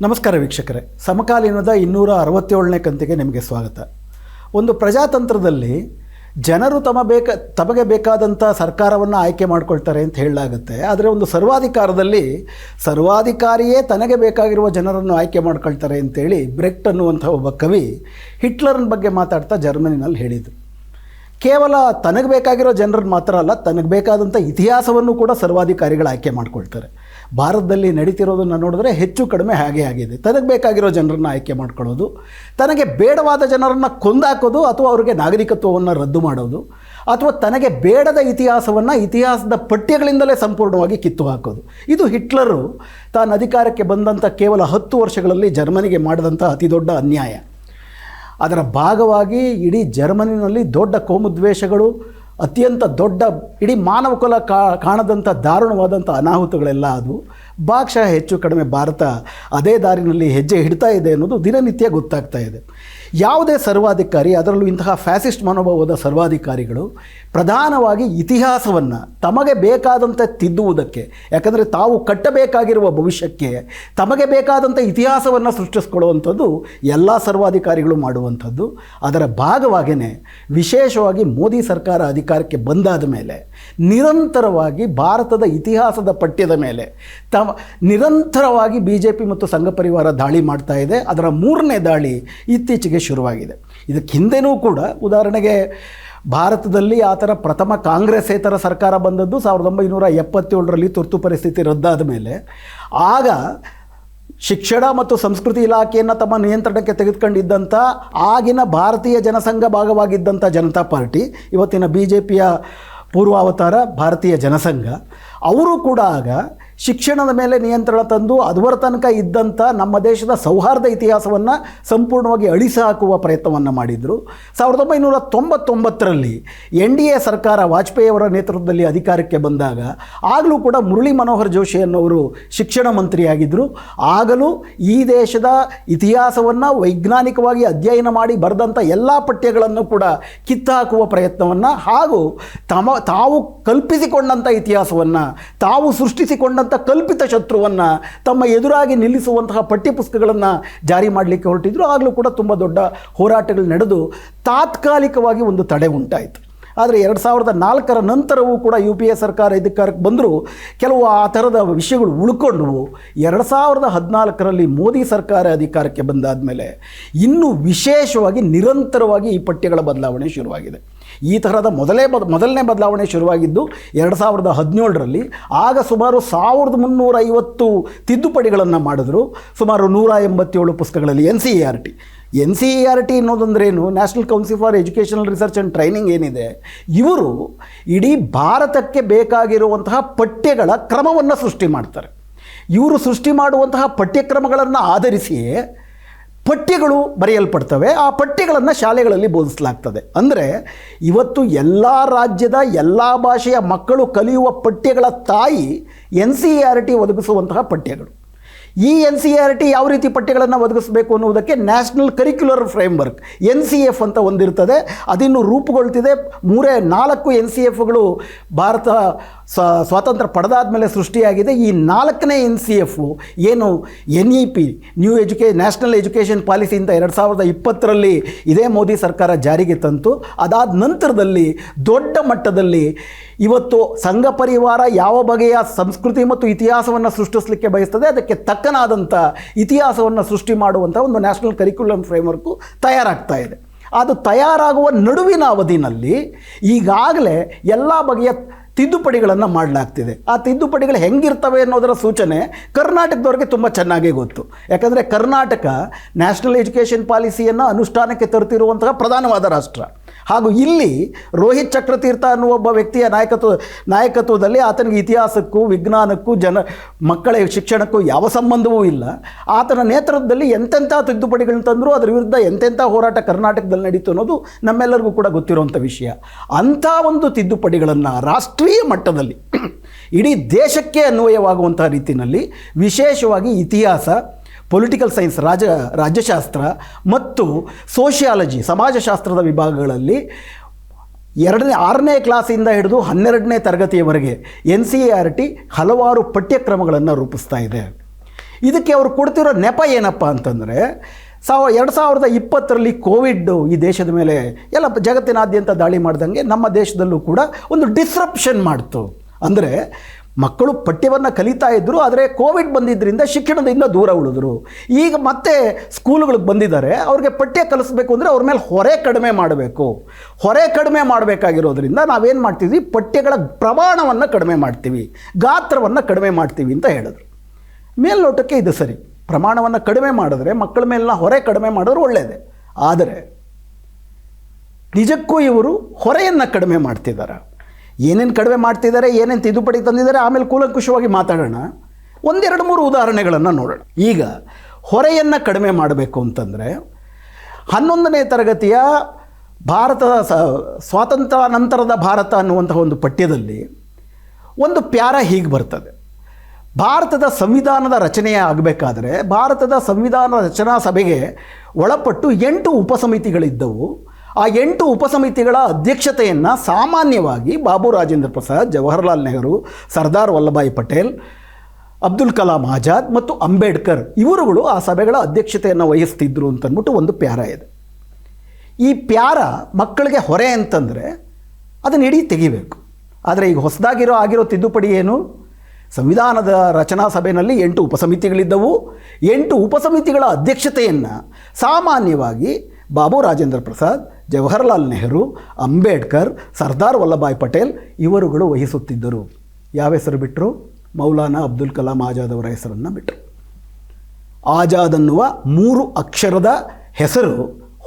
ನಮಸ್ಕಾರ ವೀಕ್ಷಕರೇ, ಸಮಕಾಲೀನದ 267ನೇ ಕಂತಿಗೆ ನಿಮಗೆ ಸ್ವಾಗತ. ಒಂದು ಪ್ರಜಾತಂತ್ರದಲ್ಲಿ ಜನರು ತಮಗೆ ಬೇಕಾದಂಥ ಸರ್ಕಾರವನ್ನು ಆಯ್ಕೆ ಮಾಡ್ಕೊಳ್ತಾರೆ ಅಂತ ಹೇಳಲಾಗುತ್ತೆ. ಆದರೆ ಒಂದು ಸರ್ವಾಧಿಕಾರದಲ್ಲಿ ಸರ್ವಾಧಿಕಾರಿಯೇ ತನಗೆ ಬೇಕಾಗಿರುವ ಜನರನ್ನು ಆಯ್ಕೆ ಮಾಡ್ಕೊಳ್ತಾರೆ ಅಂತೇಳಿ ಬ್ರೆಕ್ಟ್ ಅನ್ನುವಂಥ ಒಬ್ಬ ಕವಿ ಹಿಟ್ಲರ್ನ ಬಗ್ಗೆ ಮಾತಾಡ್ತಾ ಜರ್ಮನಿನಲ್ಲಿ ಹೇಳಿದರು. ಕೇವಲ ತನಗೆ ಬೇಕಾಗಿರೋ ಜನರನ್ನು ಮಾತ್ರ ಅಲ್ಲ, ತನಗೆ ಬೇಕಾದಂಥ ಇತಿಹಾಸವನ್ನು ಕೂಡ ಸರ್ವಾಧಿಕಾರಿಗಳು ಆಯ್ಕೆ ಮಾಡ್ಕೊಳ್ತಾರೆ. ಭಾರತದಲ್ಲಿ ನಡೀತಿರೋದನ್ನು ನೋಡಿದ್ರೆ ಹೆಚ್ಚು ಕಡಿಮೆ ಹಾಗೆ ಆಗಿದೆ. ತನಗೆ ಬೇಕಾಗಿರೋ ಜನರನ್ನು ಆಯ್ಕೆ ಮಾಡ್ಕೊಳ್ಳೋದು, ತನಗೆ ಬೇಡವಾದ ಜನರನ್ನು ಕೊಂದಾಕೋದು ಅಥವಾ ಅವರಿಗೆ ನಾಗರಿಕತ್ವವನ್ನು ರದ್ದು ಮಾಡೋದು, ಅಥವಾ ತನಗೆ ಬೇಡದ ಇತಿಹಾಸದ ಪಠ್ಯಗಳಿಂದಲೇ ಸಂಪೂರ್ಣವಾಗಿ ಕಿತ್ತು ಹಾಕೋದು. ಇದು ಹಿಟ್ಲರು ತಾನು ಅಧಿಕಾರಕ್ಕೆ ಬಂದಂಥ ಕೇವಲ 10 ವರ್ಷಗಳಲ್ಲಿ ಜರ್ಮನಿಗೆ ಮಾಡಿದಂಥ ಅತಿ ದೊಡ್ಡ ಅನ್ಯಾಯ. ಅದರ ಭಾಗವಾಗಿ ಇಡೀ ಜರ್ಮನಿನಲ್ಲಿ ದೊಡ್ಡ ಕೋಮುದ್ವೇಷಗಳು, ಅತ್ಯಂತ ದೊಡ್ಡ ಇಡೀ ಮಾನವ ಕುಲ ಕಾಣದಂಥ ದಾರುಣವಾದಂಥ ಅನಾಹುತಗಳೆಲ್ಲ ಆದವು. ಭಾಗಶಃ ಹೆಚ್ಚು ಕಡಿಮೆ ಭಾರತ ಅದೇ ದಾರಿನಲ್ಲಿ ಹೆಜ್ಜೆ ಇಡ್ತಾ ಇದೆ ಅನ್ನೋದು ದಿನನಿತ್ಯ ಗೊತ್ತಾಗ್ತಾ ಇದೆ. ಯಾವುದೇ ಸರ್ವಾಧಿಕಾರಿ, ಅದರಲ್ಲೂ ಇಂತಹ ಫ್ಯಾಸಿಸ್ಟ್ ಮನೋಭಾವದ ಸರ್ವಾಧಿಕಾರಿಗಳು ಪ್ರಧಾನವಾಗಿ ಇತಿಹಾಸವನ್ನು ತಮಗೆ ಬೇಕಾದಂತೆ ತಿದ್ದುವುದಕ್ಕೆ, ಯಾಕಂದರೆ ತಾವು ಕಟ್ಟಬೇಕಾಗಿರುವ ಭವಿಷ್ಯಕ್ಕೆ ತಮಗೆ ಬೇಕಾದಂಥ ಇತಿಹಾಸವನ್ನು ಸೃಷ್ಟಿಸ್ಕೊಳ್ಳುವಂಥದ್ದು ಎಲ್ಲ ಸರ್ವಾಧಿಕಾರಿಗಳು ಮಾಡುವಂಥದ್ದು. ಅದರ ಭಾಗವಾಗಿಯೇ ವಿಶೇಷವಾಗಿ ಮೋದಿ ಸರ್ಕಾರ ಅಧಿಕಾರಕ್ಕೆ ಬಂದಾದ ಮೇಲೆ ನಿರಂತರವಾಗಿ ಭಾರತದ ಇತಿಹಾಸದ ಪಠ್ಯದ ಮೇಲೆ ನಿರಂತರವಾಗಿ BJP ಮತ್ತು ಸಂಘ ಪರಿವಾರ ದಾಳಿ ಮಾಡ್ತಾ ಇದೆ. ಅದರ 3ನೇ ದಾಳಿ ಇತ್ತೀಚೆಗೆ ಶುರುವಾಗಿದೆ. ಇದಕ್ಕೆ ಹಿಂದೆನೂ ಕೂಡ, ಉದಾಹರಣೆಗೆ ಭಾರತದಲ್ಲಿ ಆ ಥರ ಪ್ರಥಮ ಕಾಂಗ್ರೆಸ್ಸೇತರ ಸರ್ಕಾರ ಬಂದದ್ದು 1977ರಲ್ಲಿ ತುರ್ತು ಪರಿಸ್ಥಿತಿ ರದ್ದಾದ ಮೇಲೆ. ಆಗ ಶಿಕ್ಷಣ ಮತ್ತು ಸಂಸ್ಕೃತಿ ಇಲಾಖೆಯನ್ನು ತಮ್ಮ ನಿಯಂತ್ರಣಕ್ಕೆ ತೆಗೆದುಕೊಂಡಿದ್ದಂಥ ಆಗಿನ ಭಾರತೀಯ ಜನಸಂಘ ಭಾಗವಾಗಿದ್ದಂಥ ಜನತಾ ಪಾರ್ಟಿ, ಇವತ್ತಿನ BJPಯ ಪೂರ್ವಾವತಾರ ಭಾರತೀಯ ಜನಸಂಘ, ಅವರು ಕೂಡ ಆಗ ಶಿಕ್ಷಣದ ಮೇಲೆ ನಿಯಂತ್ರಣ ತಂದು ಅದರ ತನಕ ಇದ್ದಂಥ ನಮ್ಮ ದೇಶದ ಸೌಹಾರ್ದ ಇತಿಹಾಸವನ್ನು ಸಂಪೂರ್ಣವಾಗಿ ಅಳಿಸಿ ಹಾಕುವ ಪ್ರಯತ್ನವನ್ನು ಮಾಡಿದರು. 1999ರಲ್ಲಿ NDA ಸರ್ಕಾರ ವಾಜಪೇಯಿಯವರ ನೇತೃತ್ವದಲ್ಲಿ ಅಧಿಕಾರಕ್ಕೆ ಬಂದಾಗ ಆಗಲೂ ಕೂಡ ಮುರಳಿ ಮನೋಹರ್ ಜೋಶಿ ಅನ್ನೋರು ಶಿಕ್ಷಣ ಮಂತ್ರಿಯಾಗಿದ್ದರು. ಆಗಲೂ ಈ ದೇಶದ ಇತಿಹಾಸವನ್ನು ವೈಜ್ಞಾನಿಕವಾಗಿ ಅಧ್ಯಯನ ಮಾಡಿ ಬರೆದಂಥ ಎಲ್ಲ ಪಠ್ಯಗಳನ್ನು ಕೂಡ ಕಿತ್ತಾಕುವ ಪ್ರಯತ್ನವನ್ನು, ಹಾಗೂ ತಾವು ಕಲ್ಪಿಸಿಕೊಂಡಂಥ ಇತಿಹಾಸವನ್ನು, ತಾವು ಸೃಷ್ಟಿಸಿಕೊಂಡ ಕಲ್ಪಿತ ಶತ್ರುವನ್ನು ತಮ್ಮ ಎದುರಾಗಿ ನಿಲ್ಲಿಸುವಂತಹ ಪಠ್ಯಪುಸ್ತಕಗಳನ್ನು ಜಾರಿ ಮಾಡಲಿಕ್ಕೆ ಹೊರಟಿದ್ರು. ಆಗಲೂ ಕೂಡ ತುಂಬ ದೊಡ್ಡ ಹೋರಾಟಗಳು ನಡೆದು ತಾತ್ಕಾಲಿಕವಾಗಿ ಒಂದು ತಡೆ ಉಂಟಾಯಿತು. ಆದರೆ 2004ರ ನಂತರವೂ ಕೂಡ UPA ಸರ್ಕಾರ ಅಧಿಕಾರಕ್ಕೆ ಬಂದರೂ ಕೆಲವು ಆ ಥರದ ವಿಷಯಗಳು ಉಳ್ಕೊಂಡವು. 2014ರಲ್ಲಿ ಮೋದಿ ಸರ್ಕಾರ ಅಧಿಕಾರಕ್ಕೆ ಬಂದಾದ ಮೇಲೆ ಇನ್ನೂ ವಿಶೇಷವಾಗಿ ನಿರಂತರವಾಗಿ ಈ ಪಠ್ಯಗಳ ಬದಲಾವಣೆ ಶುರುವಾಗಿದೆ. ಈ ತರಹದ ಮೊದಲನೇ ಬದಲಾವಣೆ ಶುರುವಾಗಿದ್ದು 2017ರಲ್ಲಿ. ಆಗ ಸುಮಾರು 1350 ತಿದ್ದುಪಡಿಗಳನ್ನು ಮಾಡಿದ್ರು. ಸುಮಾರು 187 ಪುಸ್ತಕಗಳಲ್ಲಿ. NCERT ಅನ್ನೋದಂದ್ರೇನು, national council for educational research and training ಏನಿದೆ, ಇವರು ಇಡೀ ಭಾರತಕ್ಕೆ ಬೇಕಾಗಿರುವಂತಹ ಪಠ್ಯಗಳ ಕ್ರಮವನ್ನು ಸೃಷ್ಟಿ ಮಾಡ್ತಾರೆ. ಇವರು ಸೃಷ್ಟಿ ಮಾಡುವಂತಹ ಪಠ್ಯಕ್ರಮಗಳನ್ನು ಆಧರಿಸಿಯೇ ಪಠ್ಯಗಳು ಬರೆಯಲ್ಪಡ್ತವೆ. ಆ ಪಠ್ಯಗಳನ್ನು ಶಾಲೆಗಳಲ್ಲಿ ಬೋಧಿಸಲಾಗ್ತದೆ. ಅಂದರೆ ಇವತ್ತು ಎಲ್ಲ ರಾಜ್ಯದ ಎಲ್ಲ ಭಾಷೆಯ ಮಕ್ಕಳು ಕಲಿಯುವ ಪಠ್ಯಗಳ ತಾಯಿ NCERT ಒದಗಿಸುವಂತಹ ಪಠ್ಯಗಳು. ಈ NCERT ಯಾವ ರೀತಿ ಪಠ್ಯಗಳನ್ನು ಒದಗಿಸಬೇಕು ಅನ್ನುವುದಕ್ಕೆ ನ್ಯಾಷನಲ್ ಕರಿಕ್ಯುಲರ್ ಫ್ರೇಮ್ವರ್ಕ್ NCF ಅಂತ ಒಂದಿರ್ತದೆ. ಅದಿನ್ನು ರೂಪುಗೊಳ್ತಿದೆ. 4 NCFಗಳು ಭಾರತ ಸ್ವಾತಂತ್ರ್ಯ ಪಡೆದಾದ ಮೇಲೆ ಸೃಷ್ಟಿಯಾಗಿದೆ. ಈ 4ನೇ NCF ಏನು NEP ನ್ಯಾಷನಲ್ ಎಜುಕೇಷನ್ ಪಾಲಿಸಿ ಅಂತ 2020ರಲ್ಲಿ ಇದೇ ಮೋದಿ ಸರ್ಕಾರ ಜಾರಿಗೆ ತಂತು. ಅದಾದ ನಂತರದಲ್ಲಿ ದೊಡ್ಡ ಮಟ್ಟದಲ್ಲಿ ಇವತ್ತು ಸಂಘ ಪರಿವಾರ ಯಾವ ಬಗೆಯ ಸಂಸ್ಕೃತಿ ಮತ್ತು ಇತಿಹಾಸವನ್ನು ಸೃಷ್ಟಿಸಲಿಕ್ಕೆ ಬಯಸ್ತದೆ, ಅದಕ್ಕೆ ತಕ್ಕನಾದಂಥ ಇತಿಹಾಸವನ್ನು ಸೃಷ್ಟಿ ಮಾಡುವಂಥ ಒಂದು ನ್ಯಾಷನಲ್ ಕರಿಕ್ಯುಲಮ್ ಫ್ರೇಮ್ವರ್ಕು ತಯಾರಾಗ್ತಾ ಇದೆ. ಅದು ತಯಾರಾಗುವ ನಡುವಿನ ಅವಧಿನಲ್ಲಿ ಈಗಾಗಲೇ ಎಲ್ಲ ಬಗೆಯ ತಿದ್ದುಪಡಿಗಳನ್ನು ಮಾಡಲಾಗ್ತಿದೆ. ಆ ತಿದ್ದುಪಡಿಗಳು ಹೆಂಗಿರ್ತವೆ ಅನ್ನೋದರ ಸೂಚನೆ ಕರ್ನಾಟಕದವ್ರಿಗೆ ತುಂಬ ಚೆನ್ನಾಗೇ ಗೊತ್ತು. ಯಾಕಂದರೆ ಕರ್ನಾಟಕ ನ್ಯಾಷನಲ್ ಎಜುಕೇಷನ್ ಪಾಲಿಸಿಯನ್ನು ಅನುಷ್ಠಾನಕ್ಕೆ ತರುತ್ತಿರುವಂತಹ ಪ್ರಧಾನವಾದ ರಾಷ್ಟ್ರ. ಹಾಗೂ ಇಲ್ಲಿ ರೋಹಿತ್ ಚಕ್ರತೀರ್ಥ ಅನ್ನುವ ಒಬ್ಬ ವ್ಯಕ್ತಿಯ ನಾಯಕತ್ವದಲ್ಲಿ ಆತನಿಗೆ ಇತಿಹಾಸಕ್ಕೂ ವಿಜ್ಞಾನಕ್ಕೂ ಮಕ್ಕಳ ಶಿಕ್ಷಣಕ್ಕೂ ಯಾವ ಸಂಬಂಧವೂ ಇಲ್ಲ. ಆತನ ನೇತೃತ್ವದಲ್ಲಿ ಎಂತೆಂಥ ತಿದ್ದುಪಡಿಗಳನ್ನ ತಂದರೂ ಅದರ ವಿರುದ್ಧ ಎಂತೆಂಥ ಹೋರಾಟ ಕರ್ನಾಟಕದಲ್ಲಿ ನಡೀತು ಅನ್ನೋದು ನಮ್ಮೆಲ್ಲರಿಗೂ ಕೂಡ ಗೊತ್ತಿರುವಂಥ ವಿಷಯ. ಅಂಥ ಒಂದು ತಿದ್ದುಪಡಿಗಳನ್ನು ರಾಷ್ಟ್ರೀಯ ಮಟ್ಟದಲ್ಲಿ ಇಡೀ ದೇಶಕ್ಕೆ ಅನ್ವಯವಾಗುವಂಥ ರೀತಿಯಲ್ಲಿ ವಿಶೇಷವಾಗಿ ಇತಿಹಾಸ, ಪೊಲಿಟಿಕಲ್ ಸೈನ್ಸ್, ರಾಜ್ಯಶಾಸ್ತ್ರ ಮತ್ತು ಸೋಷಿಯಾಲಜಿ, ಸಮಾಜಶಾಸ್ತ್ರದ ವಿಭಾಗಗಳಲ್ಲಿ 6ನೇ ಕ್ಲಾಸಿಂದ ಹಿಡಿದು 12ನೇ ತರಗತಿಯವರೆಗೆ NCERT ಹಲವಾರು ಪಠ್ಯಕ್ರಮಗಳನ್ನು ರೂಪಿಸ್ತಾ ಇದೆ. ಇದಕ್ಕೆ ಅವರು ಕೊಡ್ತಿರೋ ನೆಪ ಏನಪ್ಪ ಅಂತಂದರೆ 2020ರಲ್ಲಿ ಕೋವಿಡ್ ಈ ದೇಶದ ಮೇಲೆ ಎಲ್ಲ ಜಗತ್ತಿನಾದ್ಯಂತ ದಾಳಿ ಮಾಡ್ದಂಗೆ ನಮ್ಮ ದೇಶದಲ್ಲೂ ಕೂಡ ಒಂದು ಡಿಸ್ರಪ್ಷನ್ ಮಾಡ್ತು. ಅಂದರೆ ಮಕ್ಕಳು ಪಠ್ಯವನ್ನು ಕಲಿತಾ ಇದ್ದರು, ಆದರೆ ಕೋವಿಡ್ ಬಂದಿದ್ದರಿಂದ ಶಿಕ್ಷಣದಿಂದ ದೂರ ಉಳಿದ್ರು. ಈಗ ಮತ್ತೆ ಸ್ಕೂಲ್ಗಳಿಗೆ ಬಂದಿದ್ದಾರೆ, ಅವ್ರಿಗೆ ಪಠ್ಯ ಕಲಿಸ್ಬೇಕು ಅಂದರೆ ಅವ್ರ ಮೇಲೆ ಹೊರೆ ಕಡಿಮೆ ಮಾಡಬೇಕು. ಹೊರೆ ಕಡಿಮೆ ಮಾಡಬೇಕಾಗಿರೋದ್ರಿಂದ ನಾವೇನು ಮಾಡ್ತೀವಿ, ಪಠ್ಯಗಳ ಪ್ರಮಾಣವನ್ನು ಕಡಿಮೆ ಮಾಡ್ತೀವಿ, ಗಾತ್ರವನ್ನು ಕಡಿಮೆ ಮಾಡ್ತೀವಿ ಅಂತ ಹೇಳಿದ್ರು. ಮೇಲ್ನೋಟಕ್ಕೆ ಇದು ಸರಿ, ಪ್ರಮಾಣವನ್ನು ಕಡಿಮೆ ಮಾಡಿದ್ರೆ ಮಕ್ಕಳ ಮೇಲಿನ ಹೊರೆ ಕಡಿಮೆ ಮಾಡೋರು ಒಳ್ಳೆಯದೇ. ಆದರೆ ನಿಜಕ್ಕೂ ಇವರು ಹೊರೆಯನ್ನು ಕಡಿಮೆ ಮಾಡ್ತಿದ್ದಾರೆ. ಏನೇನು ಕಡಿಮೆ ಮಾಡ್ತಿದ್ದಾರೆ, ಏನೇನು ತಿದ್ದುಪಡಿ ತಂದಿದ್ದಾರೆ, ಆಮೇಲೆ ಕೂಲಂಕುಷವಾಗಿ ಮಾತಾಡೋಣ. 1-2-3 ಉದಾಹರಣೆಗಳನ್ನು ನೋಡೋಣ. ಈಗ ಹೊರೆಯನ್ನು ಕಡಿಮೆ ಮಾಡಬೇಕು ಅಂತಂದರೆ 11ನೇ ತರಗತಿಯ ಭಾರತದ ಸ್ವಾತಂತ್ರ್ಯ ನಂತರದ ಭಾರತ ಅನ್ನುವಂತಹ ಒಂದು ಪಠ್ಯದಲ್ಲಿ ಒಂದು ಪ್ಯಾರ ಹೀಗೆ ಬರ್ತದೆ. ಭಾರತದ ಸಂವಿಧಾನದ ರಚನೆ ಆಗಬೇಕಾದ್ರೆ ಭಾರತದ ಸಂವಿಧಾನ ರಚನಾ ಸಭೆಗೆ ಒಳಪಟ್ಟು 8 ಉಪಸಮಿತಿಗಳಿದ್ದವು. ಆ 8 ಉಪಸಮಿತಿಗಳ ಅಧ್ಯಕ್ಷತೆಯನ್ನು ಸಾಮಾನ್ಯವಾಗಿ ಬಾಬು ರಾಜೇಂದ್ರ ಪ್ರಸಾದ್, ಜವಾಹರ್ಲಾಲ್ ನೆಹರು, ಸರ್ದಾರ್ ವಲ್ಲಭಾಯಿ ಪಟೇಲ್, ಅಬ್ದುಲ್ ಕಲಾಂ ಆಜಾದ್ ಮತ್ತು ಅಂಬೇಡ್ಕರ್ ಇವರುಗಳು ಆ ಸಭೆಗಳ ಅಧ್ಯಕ್ಷತೆಯನ್ನು ವಹಿಸ್ತಿದ್ರು ಅಂತಂದ್ಬಿಟ್ಟು ಒಂದು ಪ್ಯಾರ ಇದೆ. ಈ ಪ್ಯಾರ ಮಕ್ಕಳಿಗೆ ಹೊರೆ ಅಂತಂದರೆ ಅದನ್ನು ಇಡೀ ತೆಗಿಬೇಕು. ಆದರೆ ಈಗ ಆಗಿರೋ ತಿದ್ದುಪಡಿ ಏನು, ಸಂವಿಧಾನದ ರಚನಾ ಸಭೆಯಲ್ಲಿ 8 ಉಪಸಮಿತಿಗಳಿದ್ದವು. 8 ಉಪಸಮಿತಿಗಳ ಅಧ್ಯಕ್ಷತೆಯನ್ನು ಸಾಮಾನ್ಯವಾಗಿ ಬಾಬು ರಾಜೇಂದ್ರ ಪ್ರಸಾದ್, ಜವಾಹರ್ಲಾಲ್ ನೆಹರು, ಅಂಬೇಡ್ಕರ್, ಸರ್ದಾರ್ ವಲ್ಲಭಾಯಿ ಪಟೇಲ್ ಇವರುಗಳು ವಹಿಸುತ್ತಿದ್ದರು. ಯಾವ ಹೆಸರು ಬಿಟ್ಟರು? ಮೌಲಾನಾ ಅಬ್ದುಲ್ ಕಲಾಂ ಆಜಾದ್ ಅವರ ಹೆಸರನ್ನು ಬಿಟ್ಟರು. ಆಜಾದ್ ಅನ್ನುವ 3 ಅಕ್ಷರದ ಹೆಸರು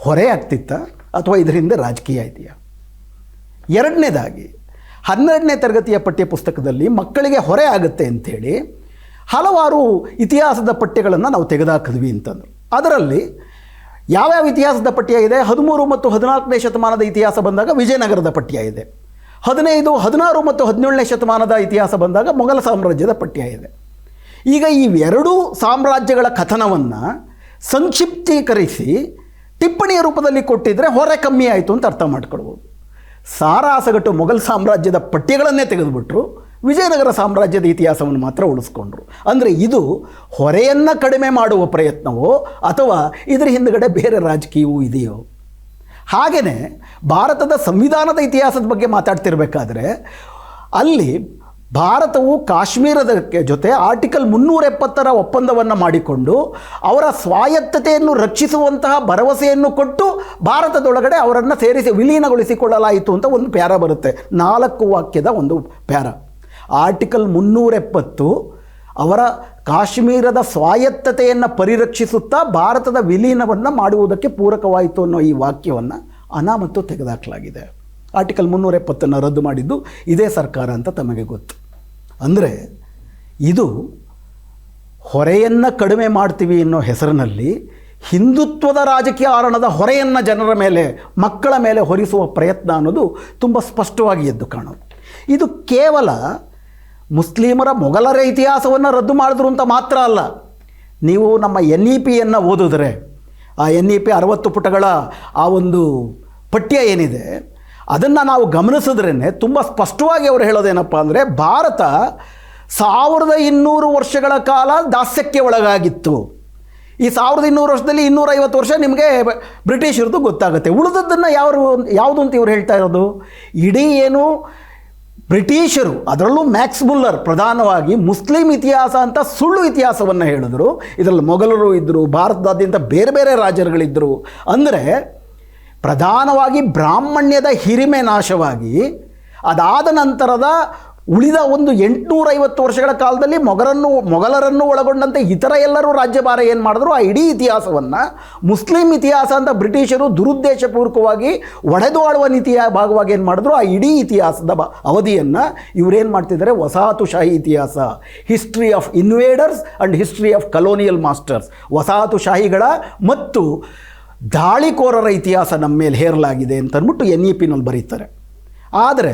ಹೊರೆ ಆಗ್ತಿತ್ತ ಅಥವಾ ಇದರ ಹಿಂದೆ ರಾಜಕೀಯ ಇದೆಯಾ? ಎರಡನೇದಾಗಿ 12ನೇ ತರಗತಿಯ ಪಠ್ಯಪುಸ್ತಕದಲ್ಲಿ ಮಕ್ಕಳಿಗೆ ಹೊರೆ ಆಗುತ್ತೆ ಅಂಥೇಳಿ ಹಲವಾರು ಇತಿಹಾಸದ ಪಠ್ಯಗಳನ್ನು ನಾವು ತೆಗೆದುಹಾಕಿದ್ವಿ ಅಂತಂದರು. ಅದರಲ್ಲಿ ಯಾವ್ಯಾವ ಇತಿಹಾಸದ ಪಠ್ಯ ಇದೆ? 13 ಮತ್ತು 14ನೇ ಶತಮಾನದ ಇತಿಹಾಸ ಬಂದಾಗ ವಿಜಯನಗರದ ಪಠ್ಯ ಇದೆ. 15, 16 ಮತ್ತು 17ನೇ ಶತಮಾನದ ಇತಿಹಾಸ ಬಂದಾಗ ಮೊಘಲ ಸಾಮ್ರಾಜ್ಯದ ಪಠ್ಯ ಇದೆ. ಈಗ ಈ 2 ಸಾಮ್ರಾಜ್ಯಗಳ ಕಥನವನ್ನು ಸಂಕ್ಷಿಪ್ತೀಕರಿಸಿ ಟಿಪ್ಪಣಿಯ ರೂಪದಲ್ಲಿ ಕೊಟ್ಟಿದ್ದರೆ ಹೊರೆ ಕಮ್ಮಿ ಆಯಿತು ಅಂತ ಅರ್ಥ ಮಾಡ್ಕೊಳ್ಬೋದು. ಸಾರಾಸಗಟ್ಟು ಮೊಘಲ್ ಸಾಮ್ರಾಜ್ಯದ ಪಠ್ಯಗಳನ್ನೇ ತೆಗೆದುಬಿಟ್ರು, ವಿಜಯನಗರ ಸಾಮ್ರಾಜ್ಯದ ಇತಿಹಾಸವನ್ನು ಮಾತ್ರ ಉಳಿಸ್ಕೊಂಡ್ರು. ಅಂದರೆ ಇದು ಹೊರೆಯನ್ನು ಕಡಿಮೆ ಮಾಡುವ ಪ್ರಯತ್ನವೋ ಅಥವಾ ಇದರ ಹಿಂದುಗಡೆ ಬೇರೆ ರಾಜಕೀಯವೂ ಇದೆಯೋ? ಹಾಗೆಯೇ ಭಾರತದ ಸಂವಿಧಾನದ ಇತಿಹಾಸದ ಬಗ್ಗೆ ಮಾತಾಡ್ತಿರ್ಬೇಕಾದ್ರೆ ಅಲ್ಲಿ ಭಾರತವು ಕಾಶ್ಮೀರದ ಜೊತೆ ಆರ್ಟಿಕಲ್ 370ರ ಒಪ್ಪಂದವನ್ನು ಮಾಡಿಕೊಂಡು ಅವರ ಸ್ವಾಯತ್ತತೆಯನ್ನು ರಕ್ಷಿಸುವಂತಹ ಭರವಸೆಯನ್ನು ಕೊಟ್ಟು ಭಾರತದೊಳಗಡೆ ಅವರನ್ನು ಸೇರಿಸಿ ವಿಲೀನಗೊಳಿಸಿಕೊಳ್ಳಲಾಯಿತು ಅಂತ ಒಂದು ಪ್ಯಾರ ಬರುತ್ತೆ. 4 ವಾಕ್ಯದ ಒಂದು ಪ್ಯಾರ. ಆರ್ಟಿಕಲ್ 370 ಅವರ ಕಾಶ್ಮೀರದ ಸ್ವಾಯತ್ತತೆಯನ್ನು ಪರಿರಕ್ಷಿಸುತ್ತಾ ಭಾರತದ ವಿಲೀನವನ್ನು ಮಾಡುವುದಕ್ಕೆ ಪೂರಕವಾಯಿತು ಅನ್ನೋ ಈ ವಾಕ್ಯವನ್ನು ಅನಾಮತ್ತು ತೆಗೆದುಹಾಕಲಾಗಿದೆ. ಆರ್ಟಿಕಲ್ 370ನ್ನು ರದ್ದು ಮಾಡಿದ್ದು ಇದೇ ಸರ್ಕಾರ ಅಂತ ತಮಗೆ ಗೊತ್ತು. ಅಂದರೆ ಇದು ಹೊರೆಯನ್ನು ಕಡಿಮೆ ಮಾಡ್ತೀವಿ ಅನ್ನೋ ಹೆಸರಿನಲ್ಲಿ ಹಿಂದುತ್ವದ ರಾಜಕೀಯ ಆರಣದ ಹೊರೆಯನ್ನು ಜನರ ಮೇಲೆ, ಮಕ್ಕಳ ಮೇಲೆ ಹೊರಿಸುವ ಪ್ರಯತ್ನ ಅನ್ನೋದು ತುಂಬ ಸ್ಪಷ್ಟವಾಗಿ ಎದ್ದು ಕಾಣೋದು. ಇದು ಕೇವಲ ಮುಸ್ಲಿಮರ ಮೊಘಲರ ಇತಿಹಾಸವನ್ನು ರದ್ದು ಮಾಡಿದ್ರು ಅಂತ ಮಾತ್ರ ಅಲ್ಲ. ನೀವು ನಮ್ಮ NEPಯನ್ನು ಓದಿದ್ರೆ ಆ NEP 60 ಪುಟಗಳ ಆ ಒಂದು ಪಠ್ಯ ಏನಿದೆ ಅದನ್ನು ನಾವು ಗಮನಿಸಿದ್ರೇ ತುಂಬ ಸ್ಪಷ್ಟವಾಗಿ ಅವರು ಹೇಳೋದೇನಪ್ಪ ಅಂದರೆ ಭಾರತ 1200 ವರ್ಷಗಳ ಕಾಲ ದಾಸ್ಯಕ್ಕೆ ಒಳಗಾಗಿತ್ತು. ಈ 1200 ವರ್ಷದಲ್ಲಿ 250 ವರ್ಷ ನಿಮಗೆ ಬ್ರಿಟಿಷರದ್ದು ಗೊತ್ತಾಗುತ್ತೆ. ಉಳಿದದ್ದನ್ನು ಯಾವುದು ಅಂತ ಇವ್ರು ಹೇಳ್ತಾ ಇರೋದು? ಇಡೀ ಏನು ಬ್ರಿಟಿಷರು, ಅದರಲ್ಲೂ ಮ್ಯಾಕ್ಸ್ ಮುಲ್ಲರ್ ಪ್ರಧಾನವಾಗಿ ಮುಸ್ಲಿಂ ಇತಿಹಾಸ ಅಂತ ಸುಳ್ಳು ಇತಿಹಾಸವನ್ನು ಹೇಳಿದ್ರು. ಇದರಲ್ಲಿ ಮೊಘಲರು ಇದ್ದರು, ಭಾರತದಾದ್ಯಂತ ಬೇರೆ ಬೇರೆ ರಾಜರುಗಳಿದ್ದರು. ಅಂದರೆ ಪ್ರಧಾನವಾಗಿ ಬ್ರಾಹ್ಮಣ್ಯದ ಹಿರಿಮೆ ನಾಶವಾಗಿ ಅದಾದ ನಂತರದ ಉಳಿದ ಒಂದು 850 ವರ್ಷಗಳ ಕಾಲದಲ್ಲಿ ಮೊಘಲರನ್ನು ಒಳಗೊಂಡಂತೆ ಇತರ ಎಲ್ಲರೂ ರಾಜ್ಯಭಾರ ಏನು ಮಾಡಿದ್ರು, ಆ ಇಡೀ ಇತಿಹಾಸವನ್ನು ಮುಸ್ಲಿಂ ಇತಿಹಾಸ ಅಂತ ಬ್ರಿಟಿಷರು ದುರುದ್ದೇಶಪೂರ್ವಕವಾಗಿ ಒಡೆದು ಆಳುವ ನೀತಿಯ ಭಾಗವಾಗಿ ಏನು ಮಾಡಿದ್ರು, ಆ ಇಡೀ ಇತಿಹಾಸದ ಅವಧಿಯನ್ನು ಇವರೇನು ಮಾಡ್ತಿದ್ದಾರೆ, ವಸಾಹತುಶಾಹಿ ಇತಿಹಾಸ, history of invaders and history of colonial masters, ವಸಾಹತುಶಾಹಿಗಳ ಮತ್ತು ದಾಳಿಕೋರರ ಇತಿಹಾಸ ನಮ್ಮ ಮೇಲೆ ಹೇರಲಾಗಿದೆ ಅಂತಂದ್ಬಿಟ್ಟು NEPನಲ್ಲಿ ಬರೀತಾರೆ. ಆದರೆ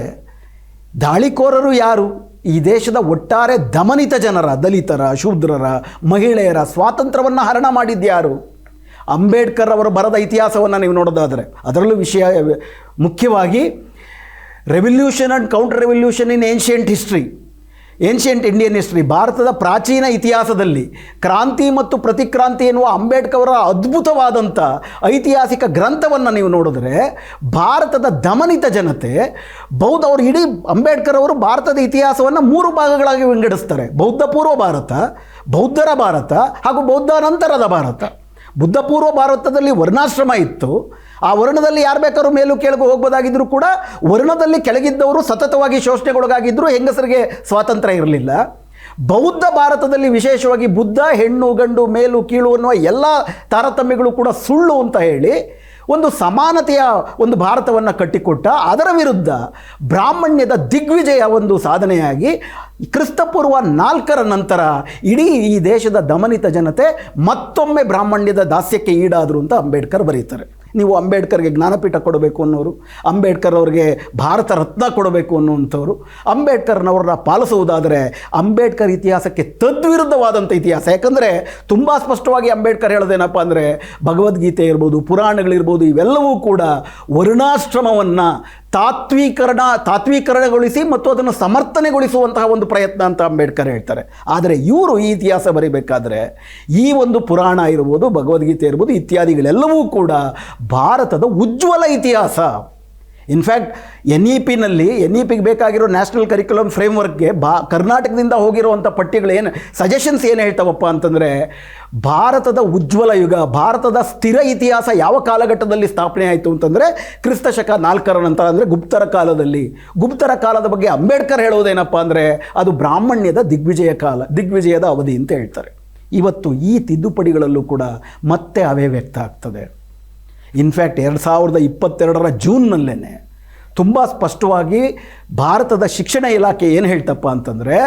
ದಾಳಿಕೋರರು ಯಾರು? ಈ ದೇಶದ ಒಟ್ಟಾರೆ ದಮನಿತ ಜನರ, ದಲಿತರ, ಶೂದ್ರರ, ಮಹಿಳೆಯರ ಸ್ವಾತಂತ್ರ್ಯವನ್ನು ಹರಣ ಮಾಡಿದ್ಯಾರು? ಅಂಬೇಡ್ಕರ್ ಅವರು ಬರೆದ ಇತಿಹಾಸವನ್ನು ನೀವು ನೋಡೋದಾದರೆ ಅದರಲ್ಲೂ ವಿಷಯ ಮುಖ್ಯವಾಗಿ revolution and counter revolution in ancient history, ancient Indian history, ಭಾರತದ ಪ್ರಾಚೀನ ಇತಿಹಾಸದಲ್ಲಿ ಕ್ರಾಂತಿ ಮತ್ತು ಪ್ರತಿಕ್ರಾಂತಿ ಎನ್ನುವ ಅಂಬೇಡ್ಕರ್ ಅವರ ಅದ್ಭುತವಾದಂಥ ಐತಿಹಾಸಿಕ ಗ್ರಂಥವನ್ನು ನೀವು ನೋಡಿದ್ರೆ ಭಾರತದ ದಮನಿತ ಜನತೆ ಅವರು ಇಡೀ ಅಂಬೇಡ್ಕರ್ ಅವರು ಭಾರತದ ಇತಿಹಾಸವನ್ನು 3 ಭಾಗಗಳಾಗಿ ವಿಂಗಡಿಸ್ತಾರೆ. ಬೌದ್ಧ ಪೂರ್ವ ಭಾರತ, ಬೌದ್ಧರ ಭಾರತ ಹಾಗೂ ಬೌದ್ಧಾನಂತರದ ಭಾರತ. ಬುದ್ಧ ಪೂರ್ವ ಭಾರತದಲ್ಲಿ ವರ್ಣಾಶ್ರಮ ಇತ್ತು. ಆ ವರ್ಣದಲ್ಲಿ ಯಾರು ಬೇಕಾದ್ರೂ ಮೇಲೂ ಕೆಳಗೂ ಹೋಗ್ಬೋದಾಗಿದ್ದರೂ ಕೂಡ ವರ್ಣದಲ್ಲಿ ಕೆಳಗಿದ್ದವರು ಸತತವಾಗಿ ಶೋಷಣೆಗೊಳಗಾಗಿದ್ದರು, ಹೆಂಗಸರಿಗೆ ಸ್ವಾತಂತ್ರ್ಯ ಇರಲಿಲ್ಲ. ಬೌದ್ಧ ಭಾರತದಲ್ಲಿ ವಿಶೇಷವಾಗಿ ಬುದ್ಧ ಹೆಣ್ಣು ಗಂಡು ಮೇಲು ಕೀಳು ಅನ್ನುವ ಎಲ್ಲ ತಾರತಮ್ಯಗಳು ಕೂಡ ಸುಳ್ಳು ಅಂತ ಹೇಳಿ ಒಂದು ಸಮಾನತೆಯ ಒಂದು ಭಾರತವನ್ನು ಕಟ್ಟಿಕೊಟ್ಟ. ಅದರ ವಿರುದ್ಧ ಬ್ರಾಹ್ಮಣ್ಯದ ದಿಗ್ವಿಜಯ ಒಂದು ಸಾಧನೆಯಾಗಿ ಕ್ರಿಸ್ತಪೂರ್ವ 4ರ ನಂತರ ಇಡೀ ಈ ದೇಶದ ದಮನಿತ ಜನತೆ ಮತ್ತೊಮ್ಮೆ ಬ್ರಾಹ್ಮಣ್ಯದ ದಾಸ್ಯಕ್ಕೆ ಈಡಾದರು ಅಂತ ಅಂಬೇಡ್ಕರ್ ಬರೀತಾರೆ. ನೀವು ಅಂಬೇಡ್ಕರ್ಗೆ ಜ್ಞಾನಪೀಠ ಕೊಡಬೇಕು ಅನ್ನೋರು, ಅಂಬೇಡ್ಕರ್ ಅವ್ರಿಗೆ ಭಾರತ ರತ್ನ ಕೊಡಬೇಕು ಅನ್ನುವಂಥವ್ರು, ಅಂಬೇಡ್ಕರ್ನವ್ರನ್ನ ಪಾಲಿಸುವುದಾದರೆ ಅಂಬೇಡ್ಕರ್ ಇತಿಹಾಸಕ್ಕೆ ತದ್ವಿರುದ್ಧವಾದಂಥ ಇತಿಹಾಸ. ಯಾಕಂದರೆ ತುಂಬ ಸ್ಪಷ್ಟವಾಗಿ ಅಂಬೇಡ್ಕರ್ ಹೇಳೋದೇನಪ್ಪ ಅಂದರೆ ಭಗವದ್ಗೀತೆ ಇರ್ಬೋದು, ಪುರಾಣಗಳಿರ್ಬೋದು, ಇವೆಲ್ಲವೂ ಕೂಡ ವರ್ಣಾಶ್ರಮವನ್ನು ತಾತ್ವೀಕರಣಗೊಳಿಸಿ ಮತ್ತು ಅದನ್ನು ಸಮರ್ಥನೆಗೊಳಿಸುವಂತಹ ಒಂದು ಪ್ರಯತ್ನ ಅಂತ ಅಂಬೇಡ್ಕರ್ ಹೇಳ್ತಾರೆ. ಆದರೆ ಇವರು ಈ ಇತಿಹಾಸ ಬರೀಬೇಕಾದ್ರೆ ಈ ಒಂದು ಪುರಾಣ ಇರ್ಬೋದು, ಭಗವದ್ಗೀತೆ ಇರ್ಬೋದು ಇತ್ಯಾದಿಗಳೆಲ್ಲವೂ ಕೂಡ ಭಾರತದ ಉಜ್ವಲ ಇತಿಹಾಸ. ಇನ್ಫ್ಯಾಕ್ಟ್ NEPಗೆ ಬೇಕಾಗಿರೋ ನ್ಯಾಷನಲ್ ಕರಿಕ್ಯುಲಮ್ ಫ್ರೇಮ್ವರ್ಕ್ಗೆ ಕರ್ನಾಟಕದಿಂದ ಹೋಗಿರುವಂಥ ಪಠ್ಯಗಳೇನು ಸಜೆಷನ್ಸ್ ಏನು ಹೇಳ್ತಾವಪ್ಪ ಅಂತಂದರೆ ಭಾರತದ ಉಜ್ವಲ ಯುಗ, ಭಾರತದ ಸ್ಥಿರ ಇತಿಹಾಸ ಯಾವ ಕಾಲಘಟ್ಟದಲ್ಲಿ ಸ್ಥಾಪನೆ ಆಯಿತು ಅಂತಂದರೆ ಕ್ರಿಸ್ತಶಕ 4ರ ನಂತರ, ಅಂದರೆ ಗುಪ್ತರ ಕಾಲದಲ್ಲಿ. ಗುಪ್ತರ ಕಾಲದ ಬಗ್ಗೆ ಅಂಬೇಡ್ಕರ್ ಹೇಳೋದೇನಪ್ಪ ಅಂದರೆ ಅದು ಬ್ರಾಹ್ಮಣ್ಯದ ದಿಗ್ವಿಜಯದ ಅವಧಿ ಅಂತ ಹೇಳ್ತಾರೆ. ಇವತ್ತು ಈ ತಿದ್ದುಪಡಿಗಳಲ್ಲೂ ಕೂಡ ಮತ್ತೆ ಅವೇ ವ್ಯಕ್ತ ಆಗ್ತದೆ. ಇನ್ಫ್ಯಾಕ್ಟ್ 2022ರ ಜೂನ್ನಲ್ಲೇ ತುಂಬ ಸ್ಪಷ್ಟವಾಗಿ ಭಾರತದ ಶಿಕ್ಷಣ ಇಲಾಖೆ ಏನು ಹೇಳ್ತಪ್ಪ ಅಂತಂದರೆ